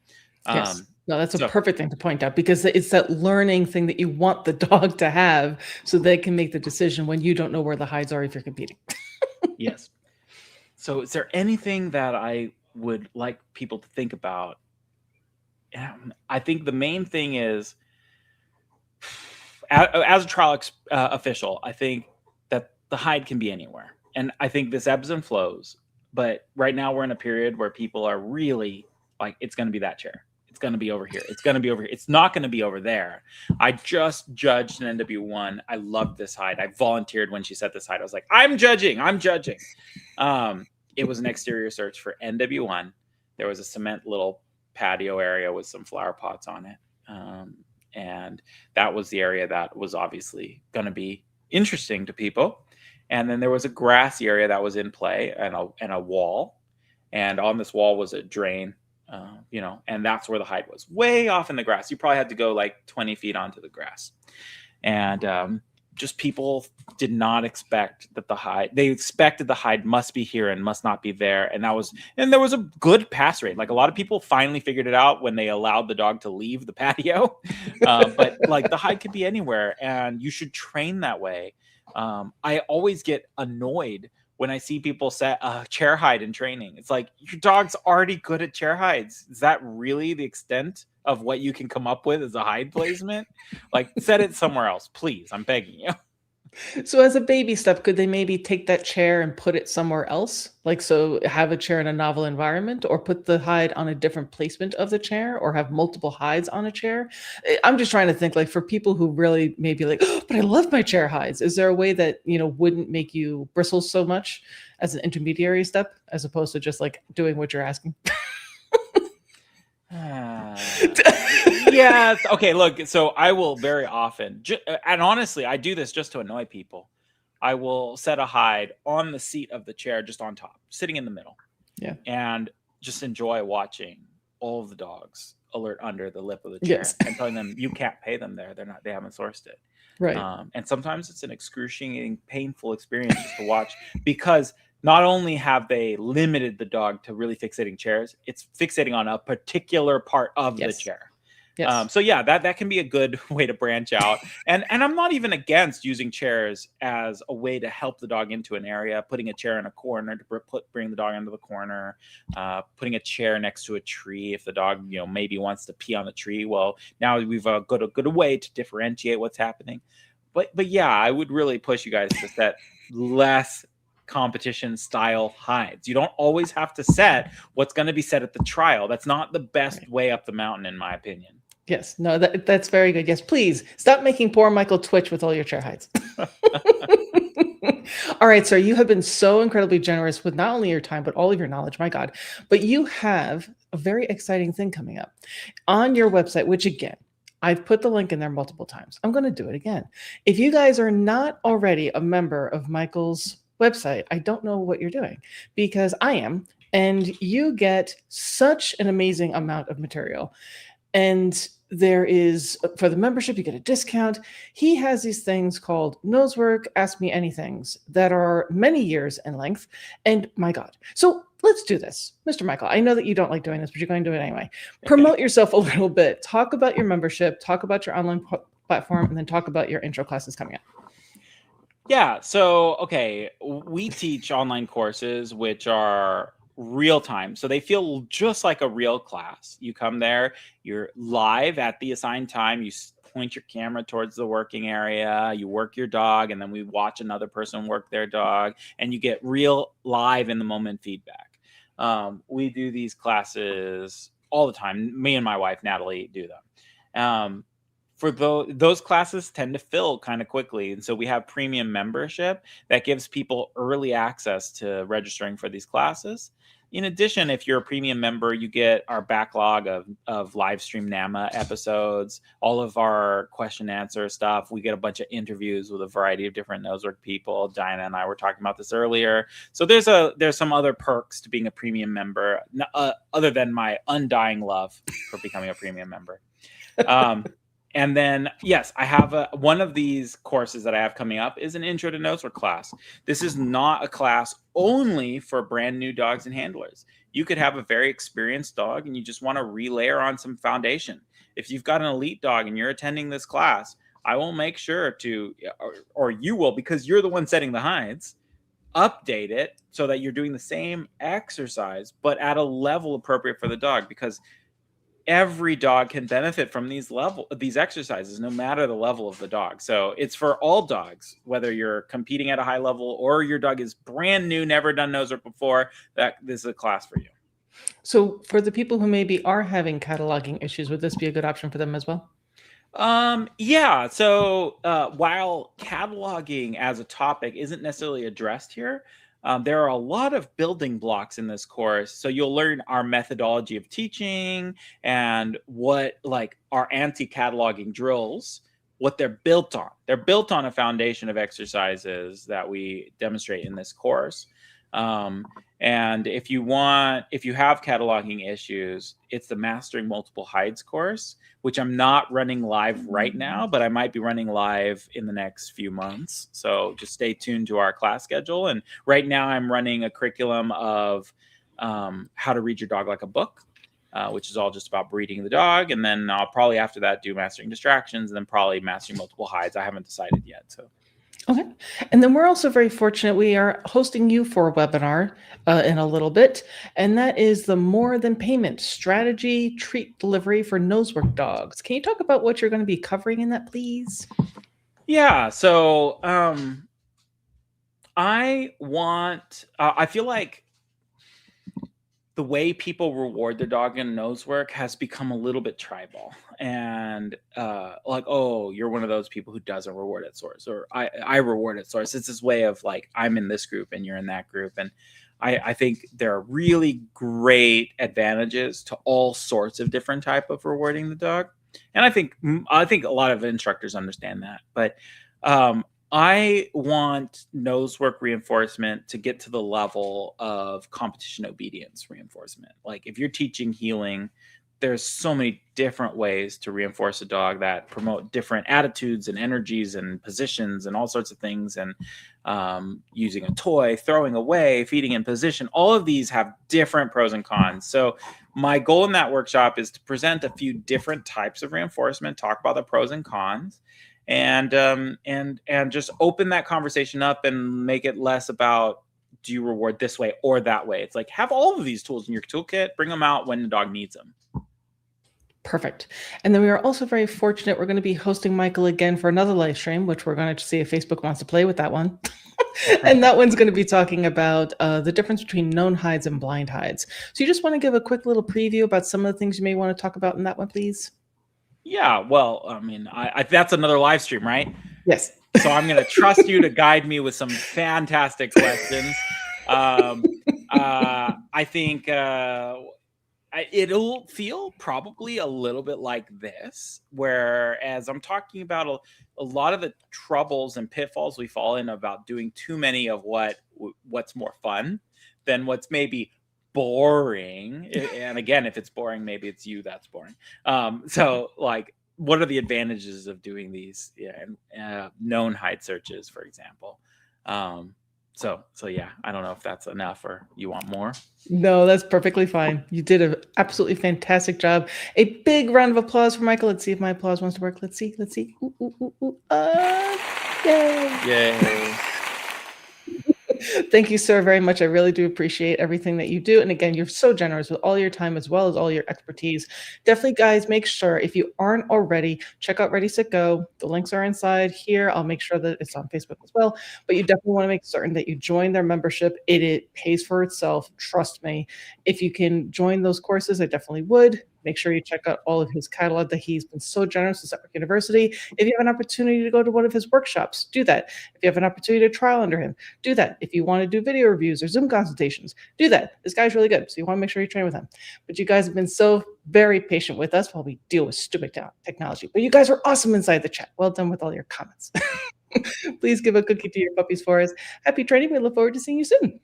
A: Yes. No, that's a perfect thing to point out, because it's that learning thing that you want the dog to have so they can make the decision when you don't know where the hides are if you're competing.
B: Yes. So is there anything that I would like people to think about? I think the main thing is, as a trial official, I think that the hide can be anywhere. And I think this ebbs and flows. But right now we're in a period where people are really like, it's going to be that chair. It's going to be over here. It's going to be over here. It's not going to be over there. I just judged an NW1. I loved this hide. I volunteered when she set this hide. I was like, I'm judging. It was an exterior search for NW1. there was a cement little patio area with some flower pots on it. And that was the area that was obviously going to be interesting to people. And then there was a grassy area that was in play, and a wall. And on this wall was a drain, and that's where the hide was, way off in the grass. You probably had to go like 20 feet onto the grass. And just people did not expect that they expected the hide must be here and must not be there. And there was a good pass rate. Like, a lot of people finally figured it out when they allowed the dog to leave the patio. But like, the hide could be anywhere, and you should train that way. I always get annoyed when I see people set a chair hide in training. It's like, your dog's already good at chair hides. Is that really the extent of what you can come up with as a hide placement? Like, set it somewhere else, please. I'm begging you.
A: So as a baby step, could they maybe take that chair and put it somewhere else? Like, so have a chair in a novel environment, or put the hide on a different placement of the chair, or have multiple hides on a chair? I'm just trying to think, like, for people who really maybe like, oh, but I love my chair hides. Is there a way that, wouldn't make you bristle so much as an intermediary step, as opposed to just like doing what you're asking?
B: Yeah. Okay, look, so I will very often, and honestly, I do this just to annoy people. I will set a hide on the seat of the chair, just on top, sitting in the middle.
A: Yeah.
B: And just enjoy watching all of the dogs alert under the lip of the chair.
A: Yes.
B: And telling them you can't pay them there. They haven't sourced it.
A: Right.
B: And sometimes it's an excruciating, painful experience just to watch, because not only have they limited the dog to really fixating chairs, it's fixating on a particular part of the chair.
A: Yes.
B: So yeah, that can be a good way to branch out. And I'm not even against using chairs as a way to help the dog into an area, putting a chair in a corner to bring the dog into the corner, putting a chair next to a tree if the dog, maybe wants to pee on the tree. Well, now we've got a good way to differentiate what's happening. But yeah, I would really push you guys to set less competition style hides. You don't always have to set what's going to be set at the trial. That's not the best way up the mountain, in my opinion.
A: Yes, no, that's very good. Yes, please stop making poor Michael twitch with all your chair hides. All right, sir, you have been so incredibly generous with not only your time, but all of your knowledge. My God. But you have a very exciting thing coming up on your website, which, again, I've put the link in there multiple times. I'm going to do it again. If you guys are not already a member of Michael's website, I don't know what you're doing, because I am, and you get such an amazing amount of material. And there is, for the membership, you get a discount. He has these things called Nosework, Ask Me Anythings, that are many years in length. And my God. So let's do this. Mr. Michael, I know that you don't like doing this, but you're going to do it anyway. Promote yourself a little bit. Talk about your membership, talk about your online platform, and then talk about your intro classes coming up.
B: Yeah. So, okay, we teach online courses, which are real time. So they feel just like a real class. You come there, you're live at the assigned time. You point your camera towards the working area, you work your dog, and then we watch another person work their dog, and you get real live in the moment feedback. We do these classes all the time. Me and my wife, Natalie, do them. For those classes tend to fill kind of quickly. And so we have premium membership that gives people early access to registering for these classes. In addition, if you're a premium member, you get our backlog of Livestream NAMA episodes, all of our question and answer stuff. We get a bunch of interviews with a variety of different Nosework people. Diana and I were talking about this earlier. So there's some other perks to being a premium member, other than my undying love for becoming a premium member. And then, yes, I have one of these courses that I have coming up is an Intro to Nosework class. This is not a class only for brand new dogs and handlers. You could have a very experienced dog and you just want to relayer on some foundation. If you've got an elite dog and you're attending this class, I will make sure to, or you will, because you're the one setting the hides, update it so that you're doing the same exercise, but at a level appropriate for the dog, because every dog can benefit from these exercises, no matter the level of the dog. So it's for all dogs, whether you're competing at a high level or your dog is brand new, never done Nosework before, that this is a class for you.
A: So for the people who maybe are having cataloging issues, would this be a good option for them as well?
B: Yeah. So while cataloging as a topic isn't necessarily addressed here, There are a lot of building blocks in this course. So you'll learn our methodology of teaching and what like our anti-cataloging drills, what they're built on. They're built on a foundation of exercises that we demonstrate in this course. And if you have cataloging issues, it's the Mastering Multiple Hides course, which I'm not running live right now, but I might be running live in the next few months. So just stay tuned to our class schedule. And right now I'm running a curriculum of how to read your dog like a book, which is all just about breeding the dog. And then I'll probably after that do Mastering Distractions and then probably Mastering Multiple Hides. I haven't decided yet. So.
A: Okay. And then we're also very fortunate. We are hosting you for a webinar in a little bit. And that is the More Than Payment Strategy Treat Delivery for Nosework Dogs. Can you talk about what you're going to be covering in that, please?
B: Yeah. So I feel like the way people reward their dog in nose work has become a little bit tribal and like, oh, you're one of those people who doesn't reward at source, or I reward at source. It's this way of like, I'm in this group and you're in that group. And I think there are really great advantages to all sorts of different type of rewarding the dog. And I think a lot of instructors understand that, but I want nose work reinforcement to get to the level of competition obedience reinforcement. Like if you're teaching healing, there's so many different ways to reinforce a dog that promote different attitudes and energies and positions and all sorts of things. And using a toy, throwing away, feeding in position, all of these have different pros and cons. So my goal in that workshop is to present a few different types of reinforcement, talk about the pros and cons, and just open that conversation up and make it less about do you reward this way or that way. It's like have all of these tools in your toolkit, bring them out when the dog needs them.
A: Perfect. And then we are also very fortunate. We're going to be hosting Michael again for another live stream, which we're going to see if Facebook wants to play with that one. And that one's going to be talking about the difference between known hides and blind hides. So you just want to give a quick little preview about some of the things you may want to talk about in that one, please?
B: Yeah, well, I mean, that's another live stream, right?
A: Yes.
B: So I'm going to trust you to guide me with some fantastic questions. I think it'll feel probably a little bit like this, whereas I'm talking about a lot of the troubles and pitfalls we fall in about doing too many of what's more fun than what's maybe boring. And again, if it's boring, maybe it's you that's boring. So like, what are the advantages of doing these known hide searches, for example? So yeah, I don't know if that's enough or you want more.
A: No, that's perfectly fine. You did an absolutely fantastic job. A big round of applause for Michael. Let's see if my applause wants to work. Let's see. Ooh, ooh, ooh, ooh. Yay.
B: Yay.
A: Thank you, sir, very much. I really do appreciate everything that you do. And again, you're so generous with all your time as well as all your expertise. Definitely, guys, make sure if you aren't already, check out Ready, Set, Go. The links are inside here. I'll make sure that it's on Facebook as well. But you definitely want to make certain that you join their membership. It pays for itself. Trust me. If you can join those courses, I definitely would. Make sure you check out all of his catalog that he's been so generous to Suffolk University. If you have an opportunity to go to one of his workshops, do that. If you have an opportunity to trial under him, do that. If you want to do video reviews or Zoom consultations, do that. This guy's really good. So you want to make sure you train with him. But you guys have been so very patient with us while we deal with stupid technology. But you guys are awesome inside the chat. Well done with all your comments. Please give a cookie to your puppies for us. Happy training. We look forward to seeing you soon.